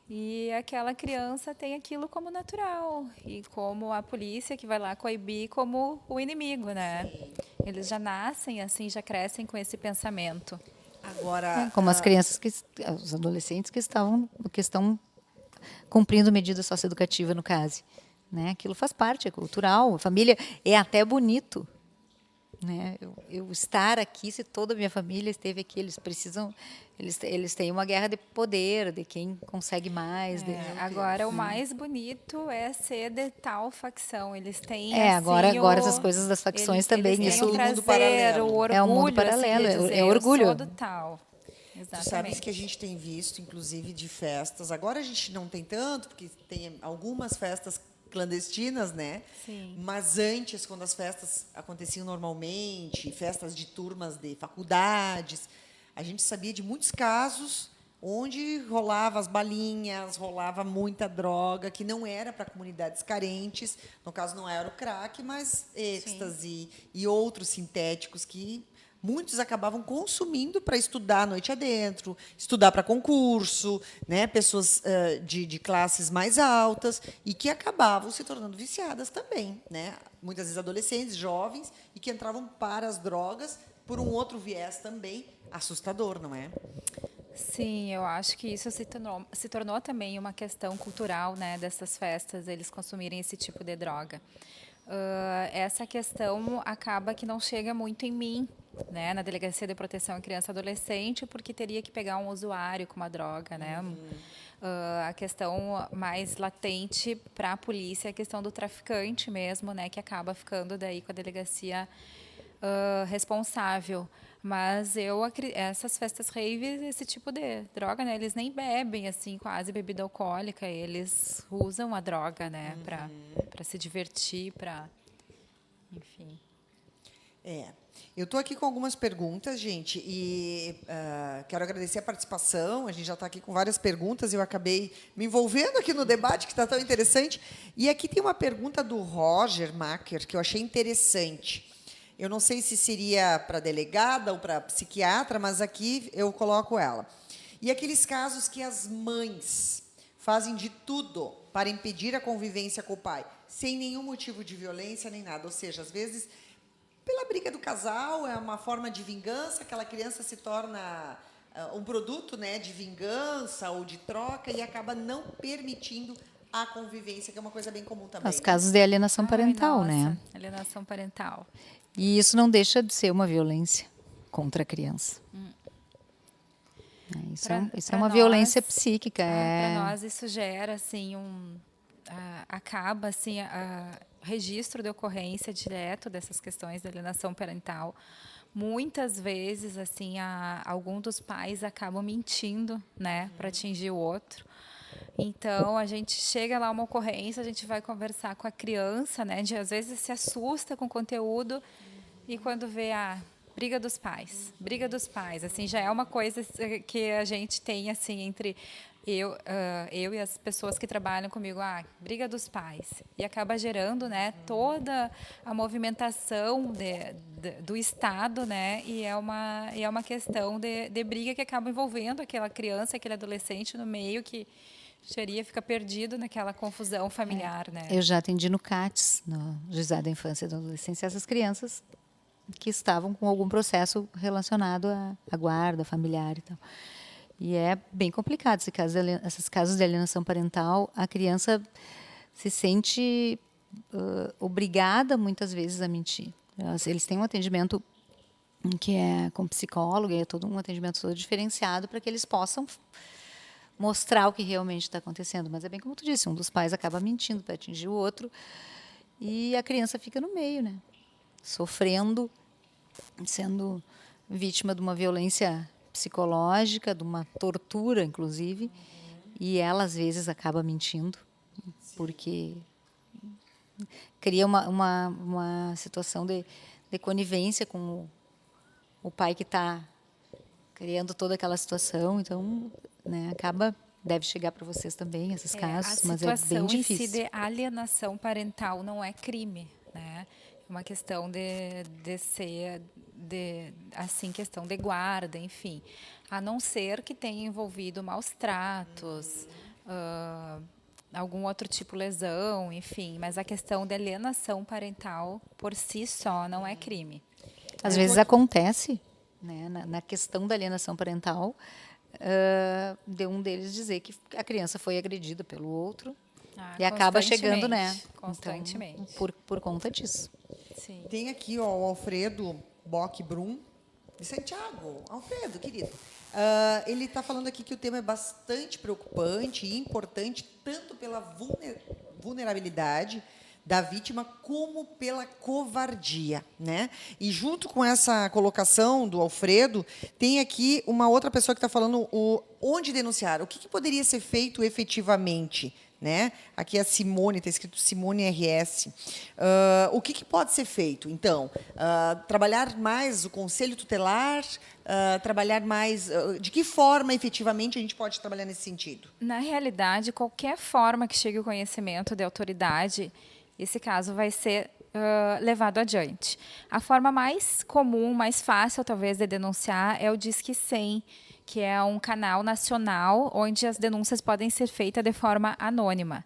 B: E aquela criança tem aquilo como natural, e como a polícia que vai lá coibir como o inimigo, né? Eles já nascem assim, já crescem com esse pensamento.
C: Agora, como as crianças os adolescentes que estão cumprindo medida socioeducativa no caso, né? Aquilo faz parte, é cultural, a família é até bonito, né? Eu estar aqui, se toda a minha família esteve aqui, eles têm uma guerra de poder, de quem consegue mais.
B: Agora, o mais bonito é ser de tal facção. Eles têm,
C: agora essas coisas das facções também,
B: eles
C: isso
B: têm o
A: mundo
B: prazer,
A: paralelo.
B: o orgulho,
C: É um mundo paralelo,
B: assim, de dizer,
C: é orgulho.
B: eu sou do tal.
A: Tu
B: Exatamente.
A: sabes que a gente tem visto, inclusive, de festas. Agora a gente não tem tanto, porque tem algumas festas clandestinas, né?
B: Sim.
A: Mas antes, quando as festas aconteciam normalmente, festas de turmas de faculdades, a gente sabia de muitos casos onde rolava as balinhas, rolava muita droga, que não era para comunidades carentes. No caso, não era o crack, mas êxtase e outros sintéticos que muitos acabavam consumindo para estudar a noite adentro, estudar para concurso, né? Pessoas de classes mais altas e que acabavam se tornando viciadas também, né? Muitas vezes adolescentes, jovens, e que entravam para as drogas por um outro viés também assustador, não é?
B: Sim, eu acho que isso se tornou também uma questão cultural, né, dessas festas, eles consumirem esse tipo de droga. Essa questão acaba que não chega muito em mim, né, na Delegacia de Proteção à Criança e Adolescente, porque teria que pegar um usuário com uma droga, né? A questão mais latente para a polícia é a questão do traficante mesmo, né, que acaba ficando daí com a delegacia responsável. Mas essas festas raves, esse tipo de droga, né, eles nem bebem assim quase bebida alcoólica, eles usam a droga, né, para se divertir, para, enfim.
A: Eu estou aqui com algumas perguntas, gente, e quero agradecer a participação. A gente já está aqui com várias perguntas, eu acabei me envolvendo aqui no debate, que está tão interessante. E aqui tem uma pergunta do Roger Macker, que eu achei interessante. Eu não sei se seria para delegada ou para psiquiatra, mas aqui eu coloco ela. E aqueles casos que as mães fazem de tudo para impedir a convivência com o pai, sem nenhum motivo de violência nem nada. Ou seja, às vezes, pela briga do casal, é uma forma de vingança, aquela criança se torna um produto, né, de vingança ou de troca e acaba não permitindo a convivência, que é uma coisa bem comum também.
C: Os casos de alienação parental,
B: Ai, nossa,
C: né?
B: alienação parental.
C: E isso não deixa de ser uma violência contra a criança. Isso é uma violência psíquica.
B: Para nós isso gera assim acaba assim registro de ocorrência direto dessas questões da alienação parental. Muitas vezes assim algum dos pais acabam mentindo, né, para atingir o outro. Então, a gente chega lá uma ocorrência, a gente vai conversar com a criança, né? Às vezes se assusta com o conteúdo e quando vê briga dos pais, assim, já é uma coisa que a gente tem, assim, entre eu e as pessoas que trabalham comigo, briga dos pais. E acaba gerando, né, toda a movimentação do Estado, né, e é uma questão de briga que acaba envolvendo aquela criança, aquele adolescente no meio que fica perdido naquela confusão familiar, né?
C: Eu já atendi no CATS, no Juizado da Infância e da Adolescência, essas crianças que estavam com algum processo relacionado à guarda familiar e tal. E é bem complicado esses casos de alienação parental. A criança se sente obrigada, muitas vezes, a mentir. Eles têm um atendimento que é com psicólogo, é todo um atendimento todo diferenciado para que eles possam mostrar o que realmente está acontecendo. Mas é bem como tu disse, um dos pais acaba mentindo para atingir o outro e a criança fica no meio, né? Sofrendo, sendo vítima de uma violência psicológica, de uma tortura, inclusive, e ela, às vezes, acaba mentindo, porque cria uma situação de conivência com o pai que está criando toda aquela situação. Então, né, deve chegar para vocês também esses casos, mas é bem difícil.
B: A situação em si de alienação parental não é crime, né? É uma questão de ser, assim, questão de guarda, enfim. A não ser que tenha envolvido maus tratos, algum outro tipo de lesão, enfim. Mas a questão de alienação parental, por si só, não é crime.
C: Às vezes acontece, né, na questão da alienação parental, de um deles dizer que a criança foi agredida pelo outro e acaba chegando, né?
B: Constantemente.
C: Então, por conta disso.
B: Sim.
A: Tem aqui ó, o Alfredo Bock-Brum, de Santiago. Alfredo, querido. Ele está falando aqui que o tema é bastante preocupante e importante, tanto pela vulnerabilidade da vítima como pela covardia, né? E junto com essa colocação do Alfredo, tem aqui uma outra pessoa que está falando onde denunciar, o que poderia ser feito efetivamente, né? Aqui a Simone, está escrito Simone RS. O que pode ser feito? Então, trabalhar mais o conselho tutelar, trabalhar mais... de que forma, efetivamente, a gente pode trabalhar nesse sentido?
B: Na realidade, qualquer forma que chegue o conhecimento de autoridade, esse caso vai ser levado adiante. A forma mais comum, mais fácil, talvez, de denunciar é o Disque 100, que é um canal nacional onde as denúncias podem ser feitas de forma anônima.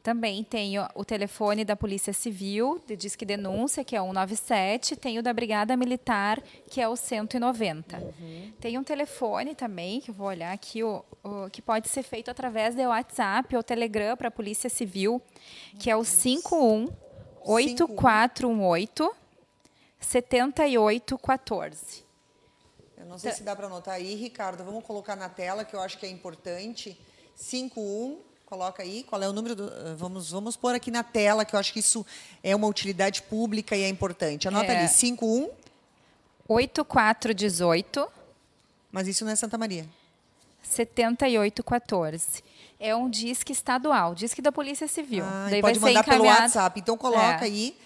B: Também tem o telefone da Polícia Civil, de Disque Denúncia, que é o 197, tem o da Brigada Militar, que é o 190. Tem um telefone também, que eu vou olhar aqui, que pode ser feito através do WhatsApp ou Telegram para a Polícia Civil, que é o 51-8418 7814.
A: Eu não sei se dá para anotar aí, Ricardo. Vamos colocar na tela, que eu acho que é importante. 51, coloca aí. Qual é o número do... Vamos pôr aqui na tela, que eu acho que isso é uma utilidade pública e é importante. Anota ali, 51...
B: 8418.
A: Mas isso não é Santa Maria.
B: 7814. É um disque estadual, disque da Polícia Civil. Daí
A: pode
B: vai ser
A: mandar pelo
B: encaminhado...
A: WhatsApp. Então, coloca aí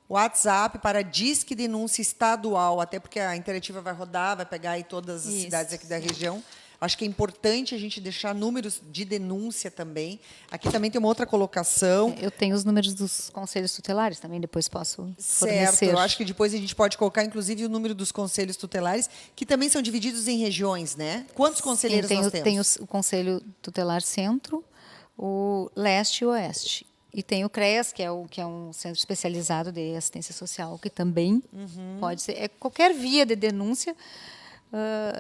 A: WhatsApp para Disque Denúncia Estadual, até porque a Interativa vai rodar, vai pegar aí todas as cidades aqui da região. Acho que é importante a gente deixar números de denúncia também. Aqui também tem uma outra colocação.
C: Eu tenho os números dos conselhos tutelares também, depois posso fornecer.
A: Certo, eu acho que depois a gente pode colocar, inclusive, o número dos conselhos tutelares, que também são divididos em regiões, né? Quantos conselheiros nós temos?
C: Tem o Conselho Tutelar Centro, o Leste e o Oeste. E tem o CREAS, que é um centro especializado de assistência social, que também pode ser... É qualquer via de denúncia,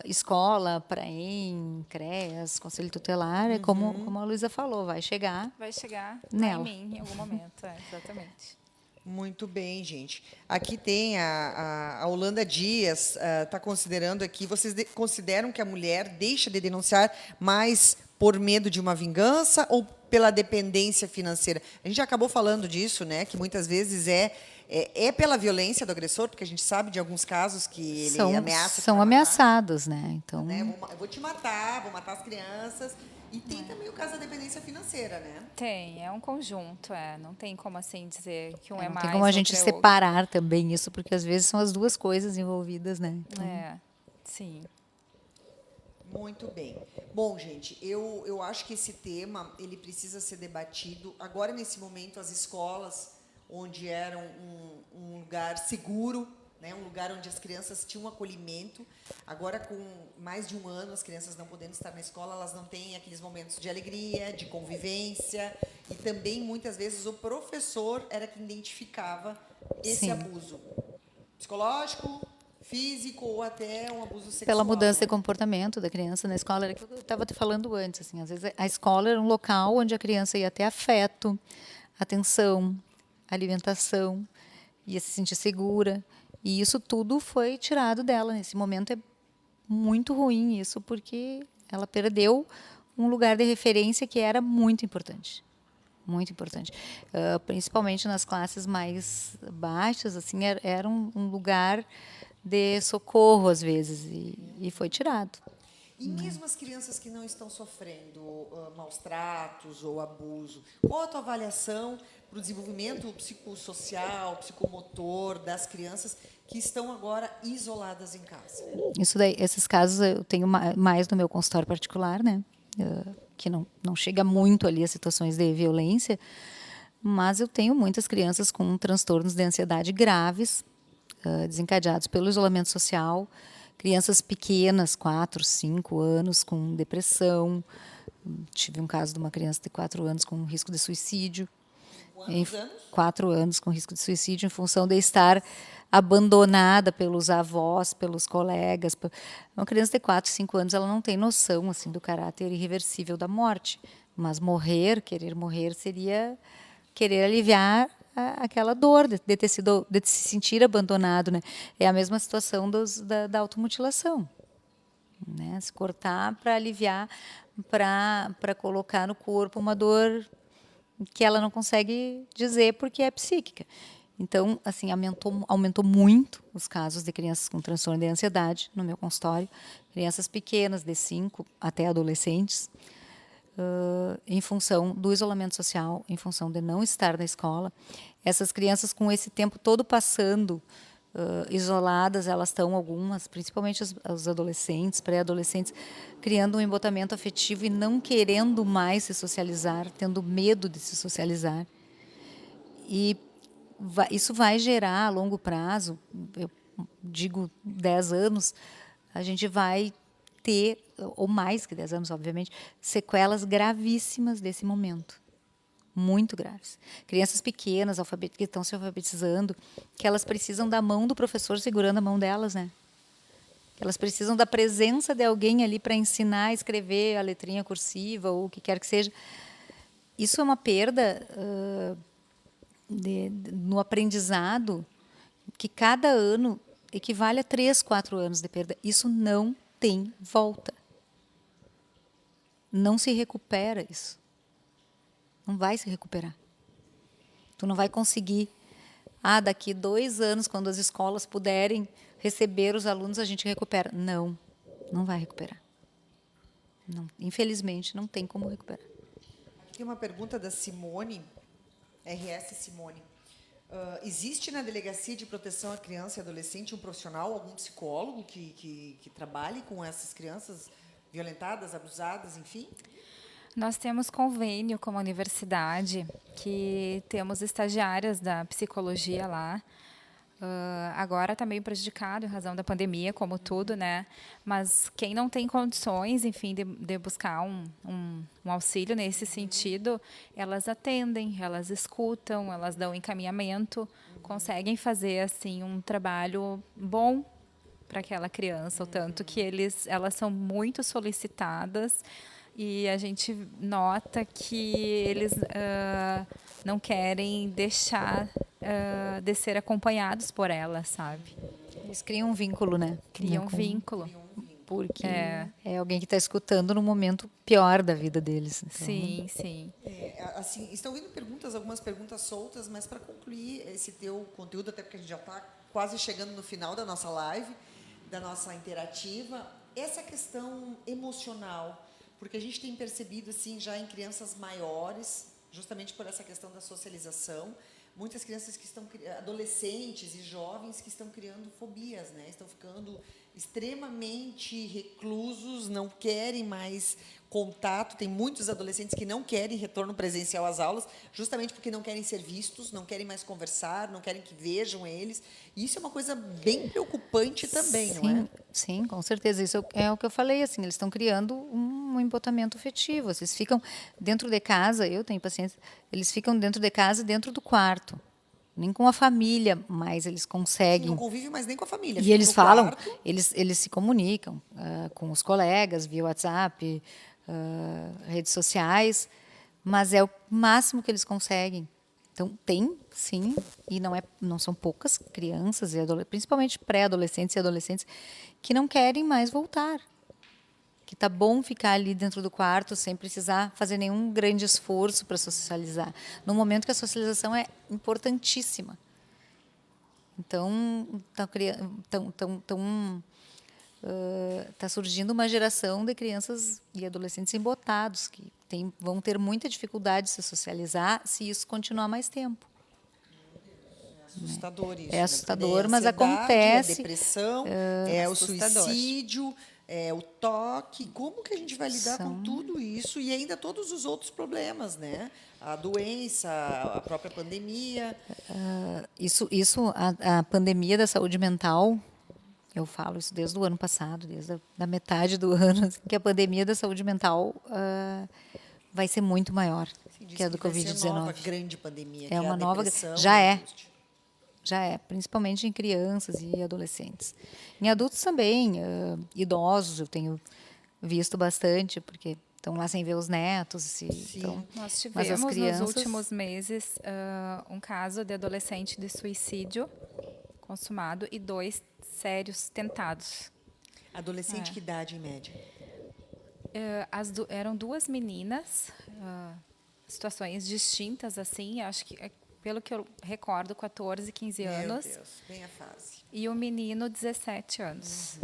C: escola, PRAEM, CREAS, Conselho Tutelar, é como a Luísa falou, vai chegar nela.
B: em mim em algum momento, exatamente.
A: Muito bem, gente. Aqui tem a Holanda Dias, está considerando aqui, vocês consideram que a mulher deixa de denunciar mais por medo de uma vingança ou pela dependência financeira? A gente já acabou falando disso, né? Que muitas vezes é pela violência do agressor, porque a gente sabe de alguns casos que ele ameaça.
C: São ameaçados, né? Então,
A: Eu vou te matar, vou matar as crianças. E tem também o caso da dependência financeira, né?
B: Tem, é um conjunto, não tem como assim dizer que um é mais.
C: Não tem como a gente separar também isso, porque às vezes são as duas coisas envolvidas, né? Então,
B: sim.
A: Muito bem. Bom, gente, eu acho que esse tema ele precisa ser debatido. Agora, nesse momento, as escolas, onde era um lugar seguro, né, um lugar onde as crianças tinham um acolhimento, agora, com mais de um ano, as crianças não podendo estar na escola, elas não têm aqueles momentos de alegria, de convivência, e também, muitas vezes, o professor era quem identificava esse abuso psicológico, físico ou até um abuso sexual.
C: Pela mudança de comportamento da criança na escola, era o que eu estava te falando antes. Assim, às vezes a escola era um local onde a criança ia ter afeto, atenção, alimentação, ia se sentir segura. E isso tudo foi tirado dela. Nesse momento é muito ruim isso, porque ela perdeu um lugar de referência que era muito importante. Muito importante. Principalmente nas classes mais baixas, assim, era um lugar de socorro, às vezes, e foi tirado.
A: E mesmo as crianças que não estão sofrendo maus tratos ou abuso, qual a tua avaliação para o desenvolvimento psicossocial, psicomotor das crianças que estão agora isoladas em casa?
C: Isso daí, esses casos eu tenho mais no meu consultório particular, né? Que não chega muito ali a situações de violência, mas eu tenho muitas crianças com transtornos de ansiedade graves, desencadeados pelo isolamento social, crianças pequenas, 4, 5 anos, com depressão. Tive um caso de uma criança de 4 anos com risco de suicídio.
A: Quantos anos?
C: 4 anos com risco de suicídio em função de estar abandonada pelos avós, pelos colegas. Uma criança de 4, 5 anos, ela não tem noção assim do caráter irreversível da morte. Mas querer morrer, seria querer aliviar aquela dor de se sentir abandonado, né? É a mesma situação da automutilação, né? Se cortar para aliviar, para colocar no corpo uma dor que ela não consegue dizer porque é psíquica. Então, assim, aumentou muito os casos de crianças com transtorno de ansiedade no meu consultório, crianças pequenas, de 5 até adolescentes, em função do isolamento social, em função de não estar na escola. Essas crianças, com esse tempo todo passando isoladas, elas estão, algumas, principalmente os adolescentes, pré-adolescentes, criando um embotamento afetivo e não querendo mais se socializar, tendo medo de se socializar. E isso vai gerar, a longo prazo, eu digo 10 anos, a gente vai ter, ou mais que 10 anos, obviamente, sequelas gravíssimas desse momento. Muito graves. Crianças pequenas, que estão se alfabetizando, que elas precisam da mão do professor segurando a mão delas, né? Elas precisam da presença de alguém ali para ensinar a escrever a letrinha cursiva ou o que quer que seja. Isso é uma perda no aprendizado que cada ano equivale a 3, 4 anos de perda. Isso não tem volta. Não se recupera isso. Não vai se recuperar. Tu não vai conseguir. Daqui 2 anos, quando as escolas puderem receber os alunos, a gente recupera. Não, não vai recuperar. Não, infelizmente, não tem como recuperar.
A: Aqui tem uma pergunta da Simone, RS Simone. Existe na Delegacia de Proteção à Criança e Adolescente um profissional, algum psicólogo que trabalhe com essas crianças violentadas, abusadas, enfim?
B: Nós temos convênio com a universidade, que temos estagiárias da psicologia lá. Agora está meio prejudicado em razão da pandemia, como tudo, né? Mas quem não tem condições, enfim, de buscar um auxílio nesse sentido, elas atendem, elas escutam, elas dão encaminhamento, conseguem fazer assim um trabalho bom para aquela criança, o tanto que elas são muito solicitadas. E a gente nota que eles não querem deixar de ser acompanhados por ela, sabe?
C: Eles criam um vínculo, né?
B: Criam um vínculo.
C: Porque é alguém que está escutando no momento pior da vida deles. Então,
B: sim, sim.
A: Assim, estão vindo algumas perguntas soltas, mas para concluir esse teu conteúdo, até porque a gente já está quase chegando no final da nossa live, da nossa interativa, essa questão emocional, porque a gente tem percebido assim já em crianças maiores, justamente por essa questão da socialização, muitas crianças que estão adolescentes e jovens que estão criando fobias, né? Estão ficando extremamente reclusos, não querem mais contato. Tem muitos adolescentes que não querem retorno presencial às aulas, justamente porque não querem ser vistos, não querem mais conversar, não querem que vejam eles. E isso é uma coisa bem preocupante também,
C: sim,
A: não é?
C: Sim, com certeza. Isso é o que eu falei, assim, eles estão criando um embotamento afetivo. Eles ficam dentro de casa, eu tenho paciência, eles ficam dentro de casa, dentro do quarto. Nem com a família, mas eles conseguem.
A: Não convive mais nem com a família.
C: E eles falam,
A: quarto.
C: eles se comunicam com os colegas via WhatsApp, redes sociais, mas é o máximo que eles conseguem. Então tem, sim, e não são poucas crianças e principalmente pré-adolescentes e adolescentes que não querem mais voltar. Que tá bom ficar ali dentro do quarto sem precisar fazer nenhum grande esforço para socializar, no momento que a socialização é importantíssima. Então, tá surgindo uma geração de crianças e adolescentes embotados que vão ter muita dificuldade de se socializar se isso continuar mais tempo.
A: É assustador isso.
C: É assustador,
A: né?
C: Mas acontece.
A: A depressão, o suicídio, o toque. Como que a gente vai lidar com tudo isso e ainda todos os outros problemas, né? A doença, a própria pandemia.
C: A pandemia da saúde mental, eu falo isso desde o ano passado, desde a metade do ano, que a pandemia da saúde mental vai ser muito maior que a do Covid-19.
A: Vai ser uma nova grande pandemia.
C: É uma nova. Já é, principalmente em crianças e adolescentes. Em adultos também, idosos, eu tenho visto bastante, porque estão lá sem ver os netos. Então,
B: Nós
C: mas
B: tivemos
C: as crianças,
B: nos últimos meses um caso de adolescente de suicídio consumado e 2 sérios tentados.
A: Adolescente, que idade em média?
B: Eram 2 meninas, situações distintas, assim, acho que, pelo que eu recordo, 14, 15 anos.
A: Meu Deus, bem a fase.
B: E o menino, 17 anos.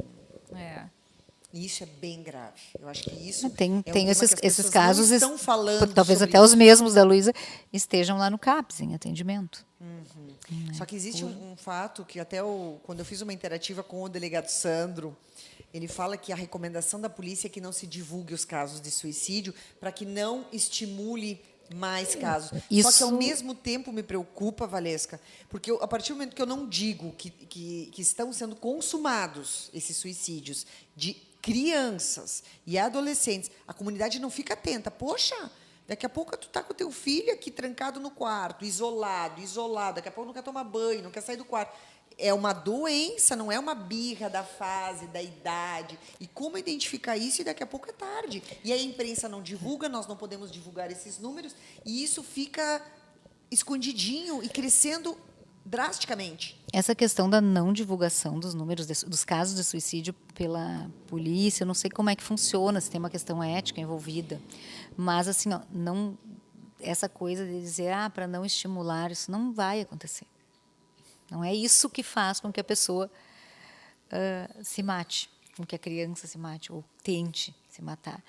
A: Isso é bem grave. Eu acho que isso
C: tem
A: é um tema
C: esses,
A: que as
C: esses
A: pessoas
C: casos,
A: não estão falando
C: talvez
A: sobre
C: até os
A: isso.
C: mesmos da Luísa estejam lá no CAPS, em atendimento.
A: Só que existe um fato que até quando eu fiz uma interativa com o delegado Sandro, ele fala que a recomendação da polícia é que não se divulgue os casos de suicídio para que não estimule mais casos. Só que, ao mesmo tempo, me preocupa, Valesca, porque a partir do momento que eu não digo que estão sendo consumados esses suicídios de crianças e adolescentes, a comunidade não fica atenta. Poxa, daqui a pouco tu tá com o teu filho aqui trancado no quarto, isolado, daqui a pouco não quer tomar banho, não quer sair do quarto. É uma doença, não é uma birra da fase, da idade. E como identificar isso? E daqui a pouco é tarde. E a imprensa não divulga, nós não podemos divulgar esses números, e isso fica escondidinho e crescendo drasticamente.
C: Essa questão da não divulgação dos números dos casos de suicídio pela polícia, eu não sei como é que funciona, se tem uma questão ética envolvida, mas assim, ó, não, essa coisa de dizer, para não estimular, isso não vai acontecer. Não é isso que faz com que a pessoa se mate, com que a criança se mate ou tente se matar.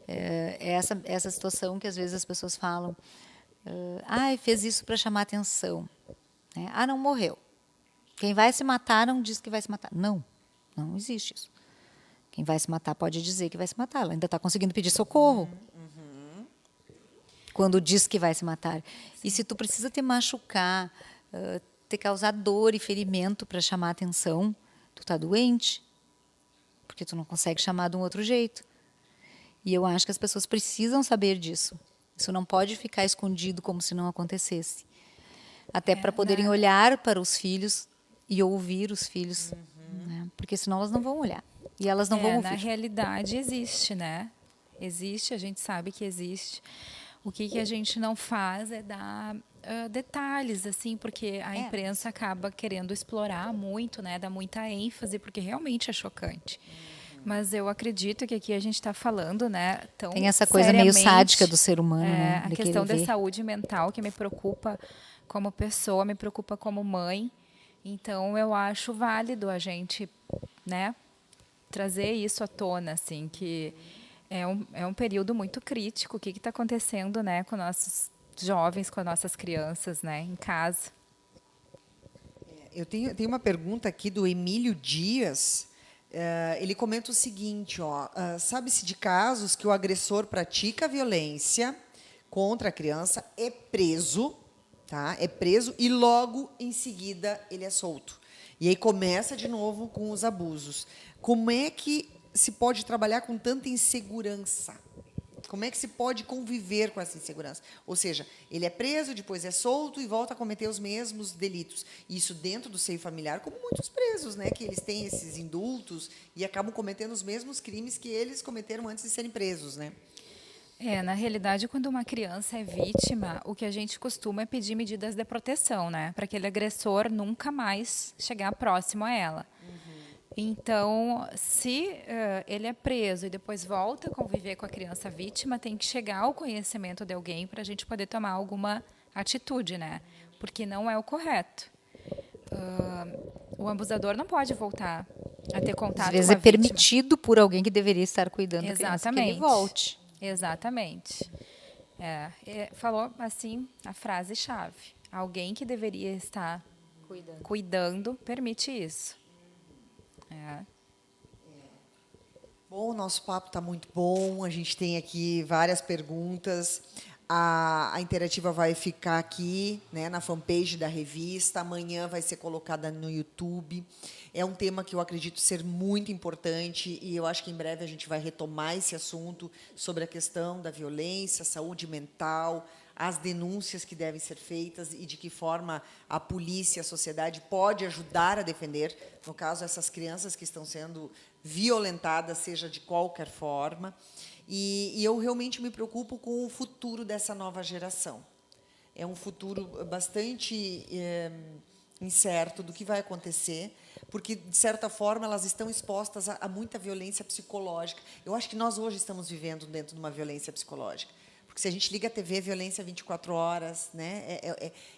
C: É essa situação que às vezes as pessoas falam, fez isso para chamar atenção. Né? Não morreu. Quem vai se matar não diz que vai se matar. Não, não existe isso. Quem vai se matar pode dizer que vai se matar. Ela ainda está conseguindo pedir socorro. Quando diz que vai se matar. E se tu precisa te machucar, ter causado dor e ferimento para chamar atenção, tu está doente, porque tu não consegue chamar de um outro jeito. E eu acho que as pessoas precisam saber disso. Isso não pode ficar escondido como se não acontecesse. Até para poderem olhar para os filhos e ouvir os filhos, né? Porque senão elas não vão olhar e elas não vão ouvir.
B: Na realidade existe, né? Existe, a gente sabe que existe. O que a gente não faz é dar detalhes, assim, porque a imprensa acaba querendo explorar muito, né? Dar muita ênfase, porque realmente é chocante. Mas eu acredito que aqui a gente está falando, né? Tão
C: tem essa coisa meio
B: seriamente,
C: sádica do ser humano, né?
B: A questão da saúde mental que me preocupa como pessoa, me preocupa como mãe. Então, eu acho válido a gente, né? Trazer isso à tona, assim, que é um período muito crítico. O que está acontecendo, né, com nossos jovens, com as nossas crianças, né, em casa.
A: Eu tenho uma pergunta aqui do Emílio Dias. Ele comenta o seguinte, sabe-se de casos que o agressor pratica violência contra a criança, é preso, tá? É preso e logo em seguida ele é solto. E aí começa de novo com os abusos. Como é que se pode trabalhar com tanta insegurança? Como é que se pode conviver com essa insegurança? Ou seja, ele é preso, depois é solto e volta a cometer os mesmos delitos. Isso dentro do seio familiar, como muitos presos, né? Que eles têm esses indultos e acabam cometendo os mesmos crimes que eles cometeram antes de serem presos, né?
B: Na realidade, quando uma criança é vítima, o que a gente costuma é pedir medidas de proteção, né? Para aquele agressor nunca mais chegar próximo a ela. Então, se ele é preso e depois volta a conviver com a criança vítima, tem que chegar ao conhecimento de alguém para a gente poder tomar alguma atitude, né? Porque não é o correto. O abusador não pode voltar a ter contato
C: às vezes
B: com a
C: é permitido por alguém que deveria estar cuidando da criança que ele volte.
B: Exatamente. Falou assim a frase-chave. Alguém que deveria estar cuidando permite isso.
A: Bom, o nosso papo está muito bom. A gente tem aqui várias perguntas. A interativa vai ficar aqui, né, na fanpage da revista. Amanhã vai ser colocada no YouTube. É um tema que eu acredito ser muito importante e eu acho que em breve a gente vai retomar esse assunto sobre a questão da violência, saúde mental, as denúncias que devem ser feitas e de que forma a polícia, a sociedade pode ajudar a defender, no caso, essas crianças que estão sendo violentadas, seja de qualquer forma. E eu realmente me preocupo com o futuro dessa nova geração. É um futuro bastante incerto do que vai acontecer, porque, de certa forma, elas estão expostas a muita violência psicológica. Eu acho que nós, hoje, estamos vivendo dentro de uma violência psicológica. Porque, se a gente liga a TV, violência 24 horas. Né?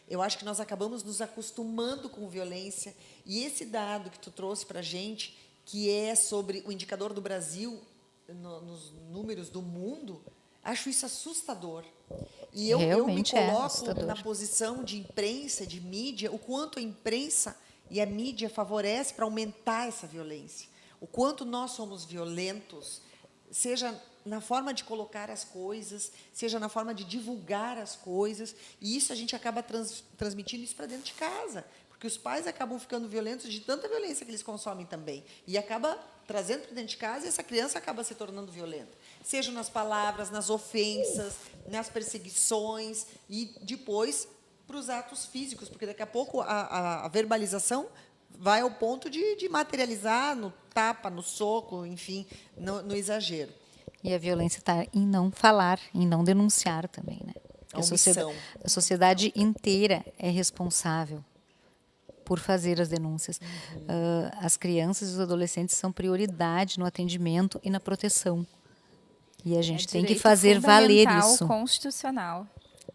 A: Eu acho que nós acabamos nos acostumando com violência. E esse dado que tu trouxe para a gente, que é sobre o indicador do Brasil nos números do mundo, acho isso assustador. E eu me coloco na posição de imprensa, de mídia, o quanto a imprensa e a mídia favorece para aumentar essa violência. O quanto nós somos violentos, seja na forma de colocar as coisas, seja na forma de divulgar as coisas, e isso a gente acaba transmitindo isso para dentro de casa, porque os pais acabam ficando violentos de tanta violência que eles consomem também, e acaba trazendo para dentro de casa, e essa criança acaba se tornando violenta, seja nas palavras, nas ofensas, nas perseguições, e depois para os atos físicos, porque daqui a pouco a verbalização vai ao ponto de materializar no tapa, no soco, enfim, no exagero.
C: E a violência está em não falar, em não denunciar também, né? A sociedade inteira é responsável por fazer as denúncias. As crianças e os adolescentes são prioridade no atendimento e na proteção. E a gente tem que fazer valer isso.
B: Constitucional.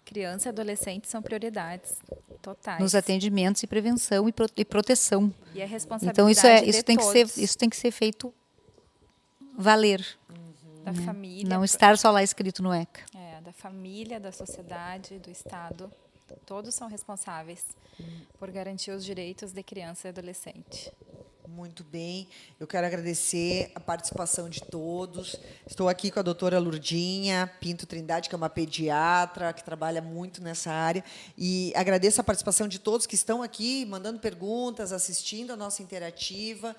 B: Criança e adolescente são prioridades totais.
C: Nos atendimentos e prevenção e proteção.
B: E a responsabilidade
C: então isso tem que ser feito valer.
B: Da família.
C: Não estar só lá escrito no ECA.
B: Da família, da sociedade, do Estado. Todos são responsáveis por garantir os direitos de criança e adolescente.
A: Muito bem. Eu quero agradecer a participação de todos. Estou aqui com a doutora Lurdinha Pinto Trindade, que é uma pediatra, que trabalha muito nessa área. E agradeço a participação de todos que estão aqui, mandando perguntas, assistindo a nossa interativa.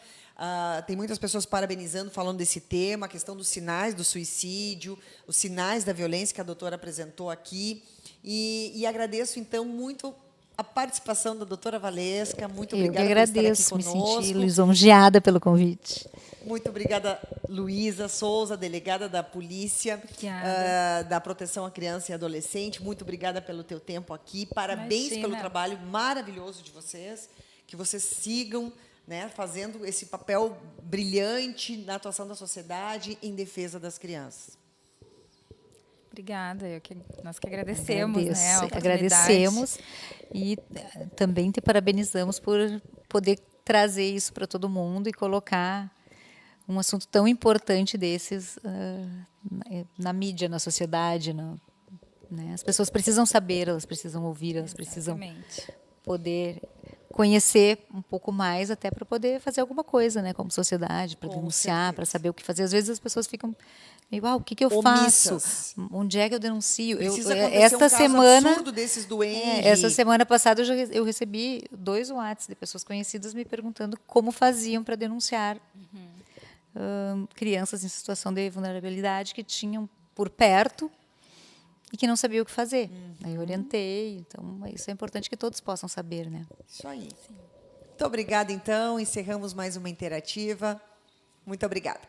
A: Tem muitas pessoas parabenizando, falando desse tema, a questão dos sinais do suicídio, os sinais da violência que a doutora apresentou aqui. E agradeço, então, muito a participação da doutora Valesca. Muito obrigada por estar aqui conosco.
C: Me senti lisonjeada pelo convite.
A: Muito obrigada, Luísa Souza, delegada da Polícia da Proteção à Criança e Adolescente. Muito obrigada pelo teu tempo aqui. Parabéns pelo trabalho maravilhoso de vocês. Que vocês sigam, né, fazendo esse papel brilhante na atuação da sociedade em defesa das crianças.
B: Obrigada, nós que agradecemos.
C: Agradecemos e também te parabenizamos por poder trazer isso para todo mundo e colocar um assunto tão importante desses na mídia, na sociedade. Né? As pessoas precisam saber, elas precisam ouvir, elas precisam poder conhecer um pouco mais até para poder fazer alguma coisa, né, como sociedade, para denunciar, para saber o que fazer. Às vezes as pessoas ficam meio, o que eu faço? Onde é que eu denuncio?
A: Esta semana, absurdo desses doentes.
C: Essa semana passada eu recebi 2 WhatsApps de pessoas conhecidas me perguntando como faziam para denunciar crianças em situação de vulnerabilidade que tinham por perto e que não sabia o que fazer. Aí eu orientei. Então, isso é importante que todos possam saber, né?
A: Isso aí. Muito obrigada, então. Encerramos mais uma interativa. Muito obrigada.